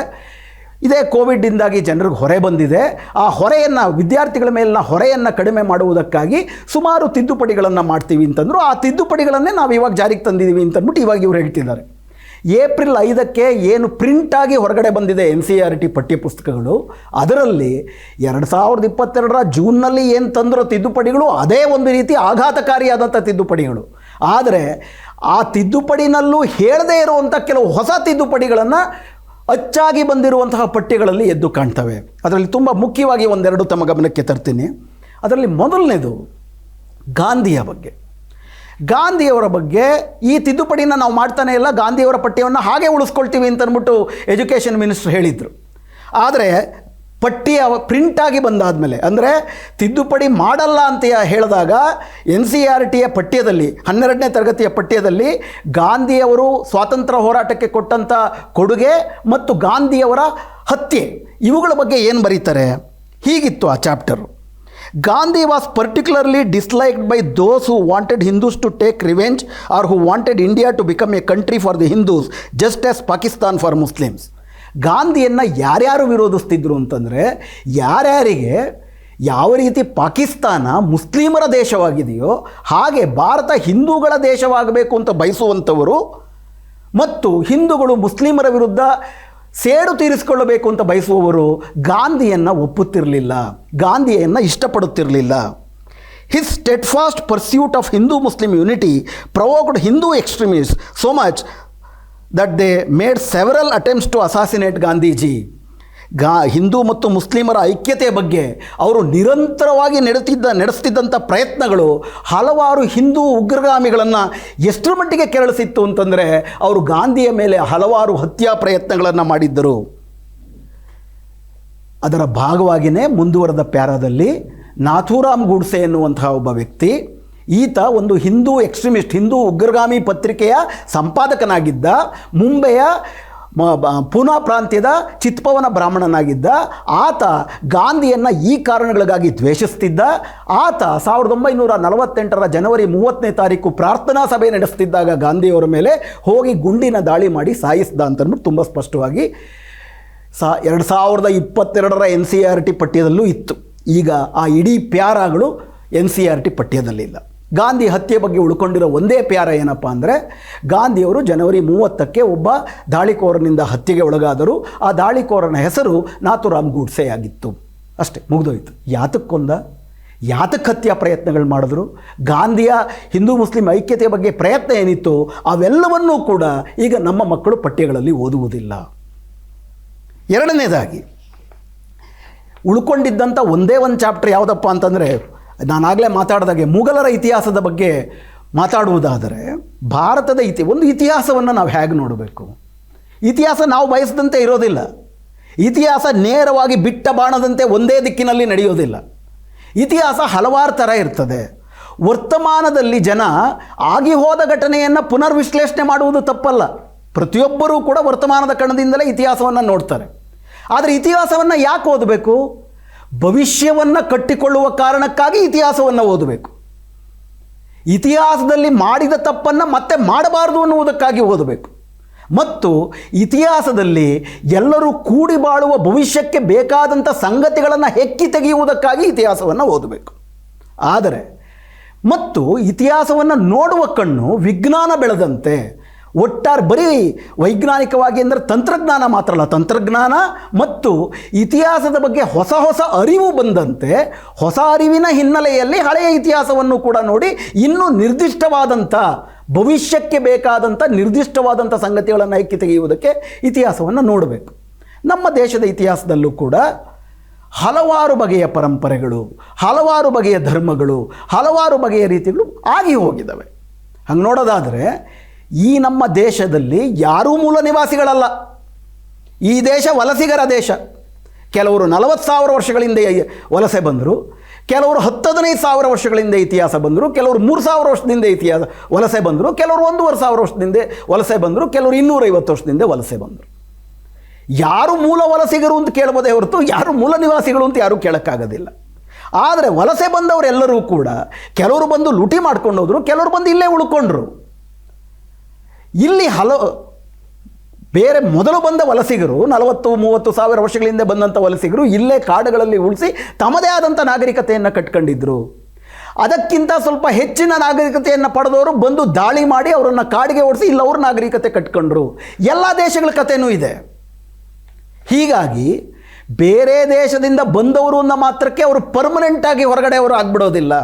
ಇದೇ ಕೋವಿಡ್ಡಿಂದಾಗಿ ಜನರಿಗೆ ಹೊರೆ ಬಂದಿದೆ, ಆ ಹೊರೆಯನ್ನು ವಿದ್ಯಾರ್ಥಿಗಳ ಮೇಲಿನ ಹೊರೆಯನ್ನು ಕಡಿಮೆ ಮಾಡುವುದಕ್ಕಾಗಿ ಸುಮಾರು ತಿದ್ದುಪಡಿಗಳನ್ನು ಮಾಡ್ತೀವಿ ಅಂತಂದರು. ಆ ತಿದ್ದುಪಡಿಗಳನ್ನೇ ನಾವು ಇವಾಗ ಜಾರಿಗೆ ತಂದಿದ್ದೀವಿ ಅಂತಂದ್ಬಿಟ್ಟು ಇವಾಗ ಇವ್ರು ಹೇಳ್ತಿದ್ದಾರೆ. ಏಪ್ರಿಲ್ 5ಕ್ಕೆ ಏನು ಪ್ರಿಂಟಾಗಿ ಹೊರಗಡೆ ಬಂದಿದೆ NCERT ಪಠ್ಯಪುಸ್ತಕಗಳು, ಅದರಲ್ಲಿ 2022ರ ಜೂನ್ನಲ್ಲಿ ಏನು ತಂದಿರೋ ತಿದ್ದುಪಡಿಗಳು ಅದೇ ಒಂದು ರೀತಿ ಆಘಾತಕಾರಿಯಾದಂಥ ತಿದ್ದುಪಡಿಗಳು. ಆದರೆ ಆ ತಿದ್ದುಪಡಿನಲ್ಲೂ ಹೇಳದೇ ಇರುವಂಥ ಕೆಲವು ಹೊಸ ತಿದ್ದುಪಡಿಗಳನ್ನು ಅಚ್ಚಾಗಿ ಬಂದಿರುವಂತಹ ಪಠ್ಯಗಳಲ್ಲಿ ಎದ್ದು ಕಾಣ್ತವೆ. ಅದರಲ್ಲಿ ತುಂಬ ಮುಖ್ಯವಾಗಿ ಒಂದೆರಡು ತಮ್ಮ ಗಮನಕ್ಕೆ ತರ್ತೀನಿ. ಅದರಲ್ಲಿ ಮೊದಲನೇದು ಗಾಂಧಿಯ ಬಗ್ಗೆ. ಗಾಂಧಿಯವರ ಬಗ್ಗೆ ಈ ತಿದ್ದುಪಡಿನ ನಾವು ಮಾಡ್ತಾನೆ ಇಲ್ಲ, ಗಾಂಧಿಯವರ ಪಠ್ಯವನ್ನು ಹಾಗೆ ಉಳಿಸ್ಕೊಳ್ತೀವಿ ಅಂತ ಅಂದ್ಬಿಟ್ಟು ಎಜುಕೇಷನ್ ಮಿನಿಸ್ಟರ್ ಹೇಳಿದರು. ಆದರೆ ಪಠ್ಯ ಪ್ರಿಂಟಾಗಿ ಬಂದಾದಮೇಲೆ, ಅಂದರೆ ತಿದ್ದುಪಡಿ ಮಾಡಲ್ಲ ಅಂತ ಹೇಳಿದಾಗ NCERTಯ ಪಠ್ಯದಲ್ಲಿ 12ನೇ ತರಗತಿಯ ಪಠ್ಯದಲ್ಲಿ ಗಾಂಧಿಯವರು ಸ್ವಾತಂತ್ರ್ಯ ಹೋರಾಟಕ್ಕೆ ಕೊಟ್ಟಂಥ ಕೊಡುಗೆ ಮತ್ತು ಗಾಂಧಿಯವರ ಹತ್ಯೆ ಇವುಗಳ ಬಗ್ಗೆ ಏನು ಬರೀತಾರೆ, ಹೀಗಿತ್ತು ಆ chapter. Gandhi was particularly disliked by those who wanted Hindus to take revenge or who wanted India to become a country for the Hindus just as Pakistan for Muslims. ಗಾಂಧಿಯನ್ನು ಯಾರ್ಯಾರು ವಿರೋಧಿಸ್ತಿದ್ರು ಅಂತಂದರೆ, ಯಾರ್ಯಾರಿಗೆ ಯಾವ ರೀತಿ ಪಾಕಿಸ್ತಾನ ಮುಸ್ಲಿಮರ ದೇಶವಾಗಿದೆಯೋ ಹಾಗೆ ಭಾರತ ಹಿಂದೂಗಳ ದೇಶವಾಗಬೇಕು ಅಂತ ಬಯಸುವಂಥವರು ಮತ್ತು ಹಿಂದೂಗಳು ಮುಸ್ಲಿಮರ ವಿರುದ್ಧ ಸೇಡು ತೀರಿಸಿಕೊಳ್ಳಬೇಕು ಅಂತ ಬಯಸುವವರು ಗಾಂಧಿಯನ್ನು ಒಪ್ಪುತ್ತಿರಲಿಲ್ಲ, ಗಾಂಧಿಯನ್ನು ಇಷ್ಟಪಡುತ್ತಿರಲಿಲ್ಲ. His steadfast pursuit of Hindu Muslim unity provoked Hindu extremist so much that they made several attempts to assassinate Gandhiji. ಹಿಂದೂ ಮತ್ತು ಮುಸ್ಲಿಮರ ಐಕ್ಯತೆಯ ಬಗ್ಗೆ ಅವರು ನಿರಂತರವಾಗಿ ನಡೆಸ್ತಿದ್ದಂಥ ಪ್ರಯತ್ನಗಳು ಹಲವಾರು ಹಿಂದೂ ಉಗ್ರಗಾಮಿಗಳನ್ನು ಎಷ್ಟರ ಮಟ್ಟಿಗೆ ಕೆರಳಿಸಿತ್ತು ಅಂತಂದರೆ ಅವರು ಗಾಂಧಿಯ ಮೇಲೆ ಹಲವಾರು ಹತ್ಯಾ ಪ್ರಯತ್ನಗಳನ್ನು ಮಾಡಿದ್ದರು. ಅದರ ಭಾಗವಾಗಿಯೇ ಮುಂದುವರೆದ ಪ್ಯಾರಾದಲ್ಲಿ ನಾಥೂರಾಮ್ ಗೂಡ್ಸೆ ಎನ್ನುವಂತಹ ಒಬ್ಬ ವ್ಯಕ್ತಿ, ಈತ ಒಂದು ಹಿಂದೂ ಎಕ್ಸ್ಟ್ರೀಮಿಸ್ಟ್, ಹಿಂದೂ ಉಗ್ರಗಾಮಿ ಪತ್ರಿಕೆಯ ಸಂಪಾದಕನಾಗಿದ್ದ, ಮುಂಬೈಯ ಪೂನಾ ಪ್ರಾಂತ್ಯದ ಚಿತ್ಪವನ ಬ್ರಾಹ್ಮಣನಾಗಿದ್ದ ಆತ ಗಾಂಧಿಯನ್ನು ಈ ಕಾರಣಗಳಿಗಾಗಿ ದ್ವೇಷಿಸ್ತಿದ್ದ. ಆತ 1948ರ ಜನವರಿ 30ನೇ ತಾರೀಕು ಪ್ರಾರ್ಥನಾ ಸಭೆ ನಡೆಸ್ತಿದ್ದಾಗ ಗಾಂಧಿಯವರ ಮೇಲೆ ಹೋಗಿ ಗುಂಡಿನ ದಾಳಿ ಮಾಡಿ ಸಾಯಿಸಿದ ಅಂತಂದ್ಬಿಟ್ಟು ತುಂಬ ಸ್ಪಷ್ಟವಾಗಿ 2022ರ NCERT ಪಠ್ಯದಲ್ಲೂ ಇತ್ತು. ಈಗ ಆ ಇಡೀ ಪ್ಯಾರಾಗಳು NCERT ಪಠ್ಯದಲ್ಲಿಲ್ಲ. ಗಾಂಧಿ ಹತ್ಯೆ ಬಗ್ಗೆ ಉಳ್ಕೊಂಡಿರೋ ಒಂದೇ ಪ್ಯಾರ ಏನಪ್ಪ ಅಂದರೆ, ಗಾಂಧಿಯವರು ಜನವರಿ 30ಕ್ಕೆ ಒಬ್ಬ ದಾಳಿಕೋರನಿಂದ ಹತ್ಯೆಗೆ ಒಳಗಾದರು. ಆ ದಾಳಿಕೋರನ ಹೆಸರು ನಾಥೂರಾಮ್ ಗೂಡ್ಸೆ ಆಗಿತ್ತು. ಅಷ್ಟೇ, ಮುಗಿದೋಯ್ತು. ಯಾತಕ್ಕೆ ಹತ್ಯಾ ಪ್ರಯತ್ನಗಳು ಮಾಡಿದ್ರು, ಗಾಂಧಿಯ ಹಿಂದೂ ಮುಸ್ಲಿಂ ಐಕ್ಯತೆಯ ಬಗ್ಗೆ ಪ್ರಯತ್ನ ಏನಿತ್ತು ಅವೆಲ್ಲವನ್ನೂ ಕೂಡ ಈಗ ನಮ್ಮ ಮಕ್ಕಳು ಪಠ್ಯಗಳಲ್ಲಿ ಓದುವುದಿಲ್ಲ. ಎರಡನೇದಾಗಿ ಉಳ್ಕೊಂಡಿದ್ದಂಥ ಒಂದೇ ಒಂದು ಚಾಪ್ಟರ್ ಯಾವುದಪ್ಪ ಅಂತಂದರೆ, ನಾನಾಗಲೇ ಮಾತಾಡಿದಾಗೆ ಮುಘಲರ ಇತಿಹಾಸದ ಬಗ್ಗೆ ಮಾತಾಡುವುದಾದರೆ, ಭಾರತದ ಒಂದು ಇತಿಹಾಸವನ್ನು ನಾವು ಹೇಗೆ ನೋಡಬೇಕು? ಇತಿಹಾಸ ನಾವು ಬಯಸಿದಂತೆ ಇರೋದಿಲ್ಲ. ಇತಿಹಾಸ ನೇರವಾಗಿ ಬಿಟ್ಟ ಬಾಣದಂತೆ ಒಂದೇ ದಿಕ್ಕಿನಲ್ಲಿ ನಡೆಯೋದಿಲ್ಲ. ಇತಿಹಾಸ ಹಲವಾರು ಥರ ಇರ್ತದೆ. ವರ್ತಮಾನದಲ್ಲಿ ಜನ ಆಗಿ ಹೋದ ಘಟನೆಯನ್ನು ಪುನರ್ವಿಶ್ಲೇಷಣೆ ಮಾಡುವುದು ತಪ್ಪಲ್ಲ. ಪ್ರತಿಯೊಬ್ಬರೂ ಕೂಡ ವರ್ತಮಾನದ ಕಣದಿಂದಲೇ ಇತಿಹಾಸವನ್ನು ನೋಡ್ತಾರೆ. ಆದರೆ ಇತಿಹಾಸವನ್ನು ಯಾಕೆ ಓದಬೇಕು? ಭವಿಷ್ಯವನ್ನು ಕಟ್ಟಿಕೊಳ್ಳುವ ಕಾರಣಕ್ಕಾಗಿ ಇತಿಹಾಸವನ್ನು ಓದಬೇಕು. ಇತಿಹಾಸದಲ್ಲಿ ಮಾಡಿದ ತಪ್ಪನ್ನು ಮತ್ತೆ ಮಾಡಬಾರದು ಅನ್ನುವುದಕ್ಕಾಗಿ ಓದಬೇಕು. ಮತ್ತು ಇತಿಹಾಸದಲ್ಲಿ ಎಲ್ಲರೂ ಕೂಡಿ ಬಾಳುವ ಭವಿಷ್ಯಕ್ಕೆ ಬೇಕಾದಂಥ ಸಂಗತಿಗಳನ್ನು ಹೆಕ್ಕಿ ತೆಗೆಯುವುದಕ್ಕಾಗಿ ಇತಿಹಾಸವನ್ನು ಓದಬೇಕು. ಆದರೆ ಮತ್ತು ಇತಿಹಾಸವನ್ನು ನೋಡುವ ಕಣ್ಣು ವಿಜ್ಞಾನ ಬೆಳೆದಂತೆ ಒಟ್ಟಾರೆ ಬರೀ ವೈಜ್ಞಾನಿಕವಾಗಿ ಅಂದರೆ ತಂತ್ರಜ್ಞಾನ ಮಾತ್ರ ಅಲ್ಲ, ತಂತ್ರಜ್ಞಾನ ಮತ್ತು ಇತಿಹಾಸದ ಬಗ್ಗೆ ಹೊಸ ಹೊಸ ಅರಿವು ಬಂದಂತೆ ಹೊಸ ಅರಿವಿನ ಹಿನ್ನೆಲೆಯಲ್ಲಿ ಹಳೆಯ ಇತಿಹಾಸವನ್ನು ಕೂಡ ನೋಡಿ ಇನ್ನೂ ನಿರ್ದಿಷ್ಟವಾದಂಥ ಭವಿಷ್ಯಕ್ಕೆ ಬೇಕಾದಂಥ ನಿರ್ದಿಷ್ಟವಾದಂಥ ಸಂಗತಿಗಳನ್ನು ಹೆಕ್ಕಿ ತೆಗೆಯುವುದಕ್ಕೆ ಇತಿಹಾಸವನ್ನು ನೋಡಬೇಕು. ನಮ್ಮ ದೇಶದ ಇತಿಹಾಸದಲ್ಲೂ ಕೂಡ ಹಲವಾರು ಬಗೆಯ ಪರಂಪರೆಗಳು, ಹಲವಾರು ಬಗೆಯ ಧರ್ಮಗಳು, ಹಲವಾರು ಬಗೆಯ ರೀತಿಗಳು ಆಗಿ ಹೋಗಿದ್ದಾವೆ. ಹಂಗೆ ನೋಡೋದಾದರೆ ಈ ನಮ್ಮ ದೇಶದಲ್ಲಿ ಯಾರೂ ಮೂಲ ನಿವಾಸಿಗಳಲ್ಲ. ಈ ದೇಶ ವಲಸಿಗರ ದೇಶ. ಕೆಲವರು 40,000 ವರ್ಷಗಳಿಂದ ವಲಸೆ ಬಂದರು, ಕೆಲವರು 10-15,000 ವರ್ಷಗಳಿಂದ ಇತಿಹಾಸ ಬಂದರು, ಕೆಲವರು 3,000 ವರ್ಷದಿಂದ ಇತಿಹಾಸ ವಲಸೆ ಬಂದರು, ಕೆಲವರು 1,500 ವರ್ಷದಿಂದ ವಲಸೆ ಬಂದರು, ಕೆಲವರು 250 ವರ್ಷದಿಂದ ವಲಸೆ ಬಂದರು. ಯಾರು ಮೂಲ ವಲಸಿಗರು ಅಂತ ಕೇಳ್ಬೋದೇ ಹೊರತು ಯಾರು ಮೂಲ ನಿವಾಸಿಗಳು ಅಂತ ಯಾರೂ ಕೇಳೋಕ್ಕಾಗೋದಿಲ್ಲ. ಆದರೆ ವಲಸೆ ಬಂದವರೆಲ್ಲರೂ ಕೂಡ ಕೆಲವರು ಬಂದು ಲೂಟಿ ಮಾಡ್ಕೊಂಡು ಹೋದರು, ಕೆಲವರು ಬಂದು ಇಲ್ಲೇ ಉಳ್ಕೊಂಡ್ರು. ಇಲ್ಲಿ ಬೇರೆ ಮೊದಲು ಬಂದ ವಲಸಿಗರು 40-30 ಸಾವಿರ ವರ್ಷಗಳಿಂದ ಬಂದಂಥ ವಲಸಿಗರು ಇಲ್ಲೇ ಕಾಡುಗಳಲ್ಲಿ ಉಳಿಸಿ ತಮ್ಮದೇ ಆದಂಥ ನಾಗರಿಕತೆಯನ್ನು ಕಟ್ಕೊಂಡಿದ್ರು. ಅದಕ್ಕಿಂತ ಸ್ವಲ್ಪ ಹೆಚ್ಚಿನ ನಾಗರಿಕತೆಯನ್ನು ಪಡೆದವರು ಬಂದು ದಾಳಿ ಮಾಡಿ ಅವರನ್ನು ಕಾಡಿಗೆ ಓಡಿಸಿ ಇಲ್ಲ ಅವ್ರ ನಾಗರಿಕತೆ ಕಟ್ಕೊಂಡ್ರು. ಎಲ್ಲ ದೇಶಗಳ ಕಥೆನೂ ಇದೆ. ಹೀಗಾಗಿ ಬೇರೆ ದೇಶದಿಂದ ಬಂದವರು ಅನ್ನೋ ಮಾತ್ರಕ್ಕೆ ಅವರು ಪರ್ಮನೆಂಟಾಗಿ ಹೊರಗಡೆ ಅವರು ಆಗಿಬಿಡೋದಿಲ್ಲ.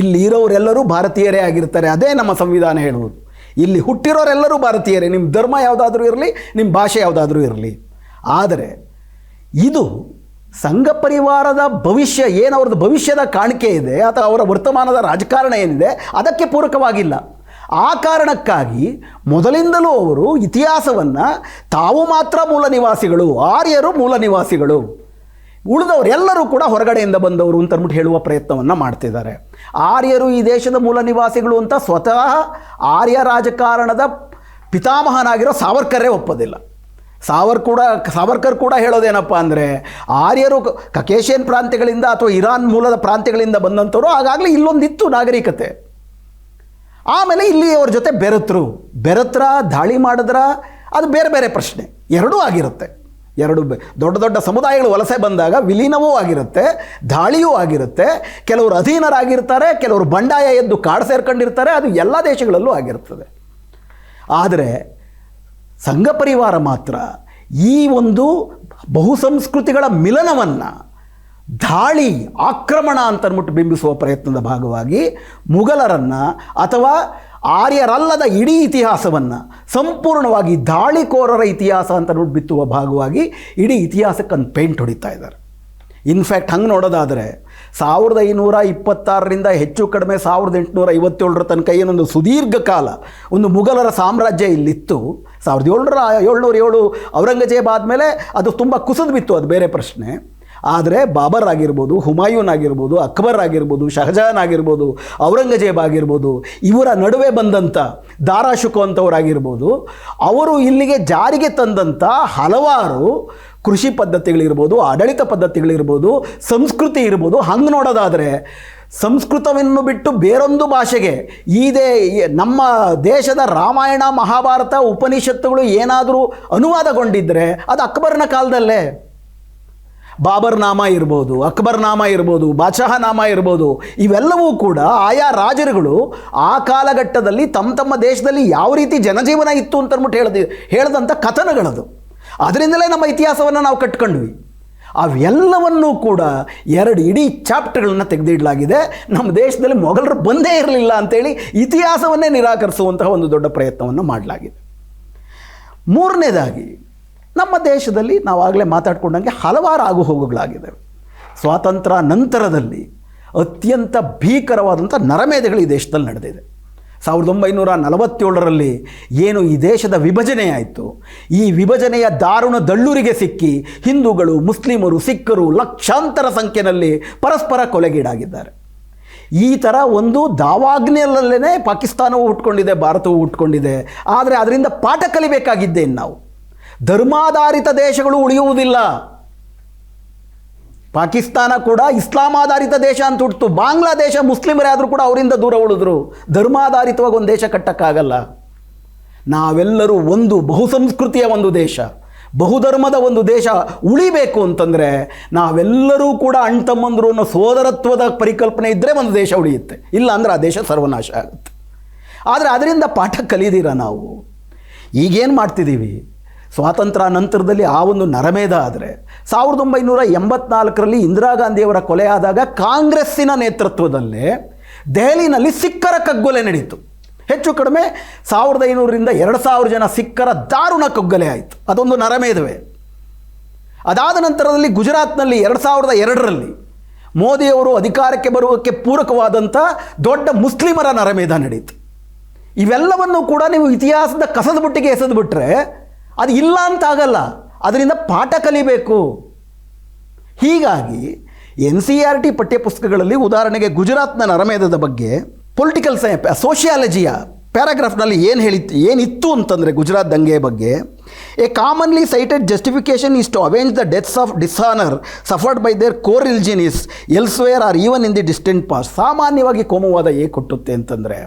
ಇಲ್ಲಿ ಇರೋರೆಲ್ಲರೂ ಭಾರತೀಯರೇ ಆಗಿರ್ತಾರೆ. ಅದೇ ನಮ್ಮ ಸಂವಿಧಾನ ಹೇಳುವುದು. ಇಲ್ಲಿ ಹುಟ್ಟಿರೋರೆಲ್ಲರೂ ಭಾರತೀಯರೇ, ನಿಮ್ಮ ಧರ್ಮ ಯಾವುದಾದ್ರೂ ಇರಲಿ, ನಿಮ್ಮ ಭಾಷೆ ಯಾವುದಾದ್ರೂ ಇರಲಿ. ಆದರೆ ಇದು ಸಂಘ ಪರಿವಾರದ ಭವಿಷ್ಯ ಏನು, ಅವ್ರದ್ದು ಭವಿಷ್ಯದ ಕಾಣಿಕೆ ಇದೆ ಅಥವಾ ಅವರ ವರ್ತಮಾನದ ರಾಜಕಾರಣ ಏನಿದೆ ಅದಕ್ಕೆ ಪೂರಕವಾಗಿಲ್ಲ. ಆ ಕಾರಣಕ್ಕಾಗಿ ಮೊದಲಿಂದಲೂ ಅವರು ಇತಿಹಾಸವನ್ನು ತಾವು ಮಾತ್ರ ಮೂಲ ನಿವಾಸಿಗಳು, ಆರ್ಯರು ಮೂಲ ನಿವಾಸಿಗಳು, ಉಳಿದವರೆಲ್ಲರೂ ಕೂಡ ಹೊರಗಡೆಯಿಂದ ಬಂದವರು ಅಂತ ಅಂದ್ಬಿಟ್ಟು ಹೇಳುವ ಪ್ರಯತ್ನವನ್ನು ಮಾಡ್ತಿದ್ದಾರೆ. ಆರ್ಯರು ಈ ದೇಶದ ಮೂಲ ನಿವಾಸಿಗಳು ಅಂತ ಸ್ವತಃ ಆರ್ಯ ರಾಜಕಾರಣದ ಪಿತಾಮಹನಾಗಿರೋ ಸಾವರ್ಕರೇ ಒಪ್ಪೋದಿಲ್ಲ. ಸಾವರ್ಕರ್ ಕೂಡ ಹೇಳೋದೇನಪ್ಪ ಅಂದರೆ, ಆರ್ಯರು ಕಕೇಶಿಯನ್ ಪ್ರಾಂತ್ಯಗಳಿಂದ ಅಥವಾ ಇರಾನ್ ಮೂಲದ ಪ್ರಾಂತ್ಯಗಳಿಂದ ಬಂದಂಥವ್ರು, ಆಗಾಗಲೇ ಇಲ್ಲೊಂದಿತ್ತು ನಾಗರಿಕತೆ. ಆಮೇಲೆ ಇಲ್ಲಿ ಅವ್ರ ಜೊತೆ ಬೆರೆತ್ರ ದಾಳಿ ಮಾಡಿದ್ರ ಅದು ಬೇರೆ ಬೇರೆ ಪ್ರಶ್ನೆ. ಎರಡೂ ಆಗಿರುತ್ತೆ. ಎರಡು ದೊಡ್ಡ ದೊಡ್ಡ ಸಮುದಾಯಗಳು ವಲಸೆ ಬಂದಾಗ ವಿಲೀನವೂ ಆಗಿರುತ್ತೆ, ದಾಳಿಯೂ ಆಗಿರುತ್ತೆ. ಕೆಲವರು ಅಧೀನರಾಗಿರ್ತಾರೆ, ಕೆಲವರು ಬಂಡಾಯ ಎದ್ದು ಕಾಡು ಸೇರ್ಕೊಂಡಿರ್ತಾರೆ. ಅದು ಎಲ್ಲ ದೇಶಗಳಲ್ಲೂ ಆಗಿರ್ತದೆ. ಆದರೆ ಸಂಘ ಪರಿವಾರ ಮಾತ್ರ ಈ ಒಂದು ಬಹುಸಂಸ್ಕೃತಿಗಳ ಮಿಲನವನ್ನು ದಾಳಿ, ಆಕ್ರಮಣ ಅಂತ ಅಂದ್ಬಿಟ್ಟು ಬಿಂಬಿಸುವ ಪ್ರಯತ್ನದ ಭಾಗವಾಗಿ ಮುಘಲರನ್ನು ಅಥವಾ ಆರ್ಯರಲ್ಲದ ಇಡೀ ಇತಿಹಾಸವನ್ನು ಸಂಪೂರ್ಣವಾಗಿ ದಾಳಿಕೋರರ ಇತಿಹಾಸ ಅಂತ ನೋಡಿ ಬಿತ್ತುವ ಭಾಗವಾಗಿ ಇಡೀ ಇತಿಹಾಸಕ್ಕಂದು ಪೇಂಟ್ ಹೊಡಿತಾ ಇದ್ದಾರೆ. ಇನ್ಫ್ಯಾಕ್ಟ್ ಹಂಗೆ ನೋಡೋದಾದರೆ 1526ರಿಂದ ಹೆಚ್ಚು ಕಡಿಮೆ 1857 ತನಕ ಏನೊಂದು ಸುದೀರ್ಘ ಕಾಲ ಒಂದು ಮುಘಲರ ಸಾಮ್ರಾಜ್ಯ ಇಲ್ಲಿತ್ತು. 1707 ಔರಂಗಜೇಬ್ ಆದಮೇಲೆ ಅದು ತುಂಬ ಕುಸಿದು ಬಿತ್ತು, ಅದು ಬೇರೆ ಪ್ರಶ್ನೆ. ಆದರೆ ಬಾಬರ್ ಆಗಿರ್ಬೋದು, ಹುಮಾಯೂನ್ ಆಗಿರ್ಬೋದು, ಅಕ್ಬರ್ ಆಗಿರ್ಬೋದು, ಶಹಜಹಾನ್ ಆಗಿರ್ಬೋದು, ಔರಂಗಜೇಬ್ ಆಗಿರ್ಬೋದು, ಇವರ ನಡುವೆ ಬಂದಂಥ ದಾರಾ ಶುಕೋ ಅಂಥವರಾಗಿರ್ಬೋದು, ಅವರು ಇಲ್ಲಿಗೆ ಜಾರಿಗೆ ತಂದಂಥ ಹಲವಾರು ಕೃಷಿ ಪದ್ಧತಿಗಳಿರ್ಬೋದು, ಆಡಳಿತ ಪದ್ಧತಿಗಳಿರ್ಬೋದು, ಸಂಸ್ಕೃತಿ ಇರ್ಬೋದು. ಹಂಗೆ ನೋಡೋದಾದರೆ ಸಂಸ್ಕೃತವನ್ನು ಬಿಟ್ಟು ಬೇರೊಂದು ಭಾಷೆಗೆ ನಮ್ಮ ದೇಶದ ರಾಮಾಯಣ, ಮಹಾಭಾರತ, ಉಪನಿಷತ್ತುಗಳು ಏನಾದರೂ ಅನುವಾದಗೊಂಡಿದ್ದರೆ ಅದು ಅಕ್ಬರ್ನ ಕಾಲದಲ್ಲೇ. ಬಾಬರ್ ನಾಮ ಇರ್ಬೋದು, ಅಕ್ಬರ್ ನಾಮ ಇರ್ಬೋದು, ಬಾದಶಾಹ ನಾಮ ಇರ್ಬೋದು, ಇವೆಲ್ಲವೂ ಕೂಡ ಆಯಾ ರಾಜರುಗಳು ಆ ಕಾಲಘಟ್ಟದಲ್ಲಿ ತಮ್ಮ ದೇಶದಲ್ಲಿ ಯಾವ ರೀತಿ ಜನಜೀವನ ಇತ್ತು ಅಂತ ಅಂದ್ಬಿಟ್ಟು ಹೇಳಿದಂಥ ಕಥನಗಳದು. ಅದರಿಂದಲೇ ನಮ್ಮ ಇತಿಹಾಸವನ್ನು ನಾವು ಕಟ್ಕೊಂಡ್ವಿ. ಅವೆಲ್ಲವನ್ನೂ ಕೂಡ ಇಡೀ ಚಾಪ್ಟರ್ಗಳನ್ನು ತೆಗೆದಿಡಲಾಗಿದೆ. ನಮ್ಮ ದೇಶದಲ್ಲಿ ಮೊಘಲರು ಬಂದೇ ಇರಲಿಲ್ಲ ಅಂತೇಳಿ ಇತಿಹಾಸವನ್ನೇ ನಿರಾಕರಿಸುವಂತಹ ಒಂದು ದೊಡ್ಡ ಪ್ರಯತ್ನವನ್ನು ಮಾಡಲಾಗಿದೆ. ಮೂರನೇದಾಗಿ ನಮ್ಮ ದೇಶದಲ್ಲಿ ನಾವಾಗಲೇ ಮಾತಾಡ್ಕೊಂಡಂಗೆ ಹಲವಾರು ಆಗುಹೋಗುಗಳಾಗಿದೆ. ಸ್ವಾತಂತ್ರ್ಯ ನಂತರದಲ್ಲಿ ಅತ್ಯಂತ ಭೀಕರವಾದಂಥ ನರಮೇಧಗಳು ಈ ದೇಶದಲ್ಲಿ ನಡೆದಿದೆ. 1947ರಲ್ಲಿ ಏನು ಈ ದೇಶದ ವಿಭಜನೆ ಆಯಿತು, ಈ ವಿಭಜನೆಯ ದಾರುಣ ದಳ್ಳೂರಿಗೆ ಸಿಕ್ಕಿ ಹಿಂದೂಗಳು, ಮುಸ್ಲಿಮರು, ಸಿಖ್ಖರು ಲಕ್ಷಾಂತರ ಸಂಖ್ಯೆಯಲ್ಲಿ ಪರಸ್ಪರ ಕೊಲೆಗೀಡಾಗಿದ್ದಾರೆ. ಈ ಥರ ಒಂದು ದಾವಾಗ್ನೆಯಲ್ಲೇ ಪಾಕಿಸ್ತಾನವೂ ಹುಟ್ಕೊಂಡಿದೆ, ಭಾರತವೂ ಹುಟ್ಕೊಂಡಿದೆ. ಆದರೆ ಅದರಿಂದ ಪಾಠ ಕಲಿಬೇಕಾಗಿದ್ದೇನು ನಾವು? ಧರ್ಮಾಧಾರಿತ ದೇಶಗಳು ಉಳಿಯುವುದಿಲ್ಲ. ಪಾಕಿಸ್ತಾನ ಕೂಡ ಇಸ್ಲಾಮಾಧಾರಿತ ದೇಶ ಅಂತ ಹುಟ್ಟಿತು. ಬಾಂಗ್ಲಾದೇಶ ಮುಸ್ಲಿಮರೇ ಆದರೂ ಕೂಡ ಅವರಿಂದ ದೂರ ಉಳಿದ್ರು. ಧರ್ಮಾಧಾರಿತವಾಗಿ ಒಂದು ದೇಶ ಕಟ್ಟಕ್ಕಾಗಲ್ಲ. ನಾವೆಲ್ಲರೂ ಒಂದು ಬಹುಸಂಸ್ಕೃತಿಯ ಒಂದು ದೇಶ, ಬಹುಧರ್ಮದ ಒಂದು ದೇಶ ಉಳಿಬೇಕು ಅಂತಂದರೆ ನಾವೆಲ್ಲರೂ ಕೂಡ ಅಣ್ತಮ್ಮಂದರು ಅನ್ನೋ ಸೋದರತ್ವದ ಪರಿಕಲ್ಪನೆ ಇದ್ದರೆ ಒಂದು ದೇಶ ಉಳಿಯುತ್ತೆ. ಇಲ್ಲ ಅಂದರೆ ಆ ದೇಶ ಸರ್ವನಾಶ ಆಗುತ್ತೆ. ಆದರೆ ಅದರಿಂದ ಪಾಠ ಕಲಿದಿರ ನಾವು ಈಗೇನು ಮಾಡ್ತಿದ್ದೀವಿ? ಸ್ವಾತಂತ್ರ್ಯ ನಂತರದಲ್ಲಿ ಆ ಒಂದು ನರಮೇಧ ಆದರೆ 1984ರಲ್ಲಿ ಇಂದಿರಾ ಗಾಂಧಿಯವರ ಕೊಲೆ ಆದಾಗ ಕಾಂಗ್ರೆಸ್ಸಿನ ನೇತೃತ್ವದಲ್ಲೇ ದೆಹಲಿನಲ್ಲಿ ಸಿಖ್ಖರ ಕಗ್ಗೊಲೆ ನಡೀತು. ಹೆಚ್ಚು ಕಡಿಮೆ 1500ರಿಂದ 2000 ಜನ ಸಿಖ್ಖರ ದಾರುಣ ಕಗ್ಗೊಲೆ ಆಯಿತು. ಅದೊಂದು ನರಮೇಧವೇ. ಅದಾದ ನಂತರದಲ್ಲಿ ಗುಜರಾತ್ನಲ್ಲಿ 2002ರಲ್ಲಿ ಮೋದಿಯವರು ಅಧಿಕಾರಕ್ಕೆ ಬರುವುದಕ್ಕೆ ಪೂರಕವಾದಂಥ ದೊಡ್ಡ ಮುಸ್ಲಿಮರ ನರಮೇಧ ನಡೀತು. ಇವೆಲ್ಲವನ್ನು ಕೂಡ ನೀವು ಇತಿಹಾಸದ ಕಸದ ಬುಟ್ಟಿಗೆ ಎಸೆದುಬಿಟ್ರೆ ಅದು ಇಲ್ಲ ಅಂತಾಗಲ್ಲ. ಅದರಿಂದ ಪಾಠ ಕಲಿಬೇಕು. ಹೀಗಾಗಿ NCERT ಪಠ್ಯಪುಸ್ತಕಗಳಲ್ಲಿ ಉದಾಹರಣೆಗೆ ಗುಜರಾತ್ನ ನರಮೇಧದ ಬಗ್ಗೆ ಪೊಲಿಟಿಕಲ್ ಸೋಷಿಯಾಲಜಿಯ ಪ್ಯಾರಾಗ್ರಾಫ್ನಲ್ಲಿ ಏನಿತ್ತು ಅಂತಂದರೆ ಗುಜರಾತ್ ದಂಗೆಯ ಬಗ್ಗೆ, a commonly cited justification is to avenge the deaths of dishonour suffered by their core religion is elsewhere or even in the distant past. ಸಾಮಾನ್ಯವಾಗಿ ಕೋಮುವಾದ ಕೊಟ್ಟುತ್ತೆ ಅಂತಂದರೆ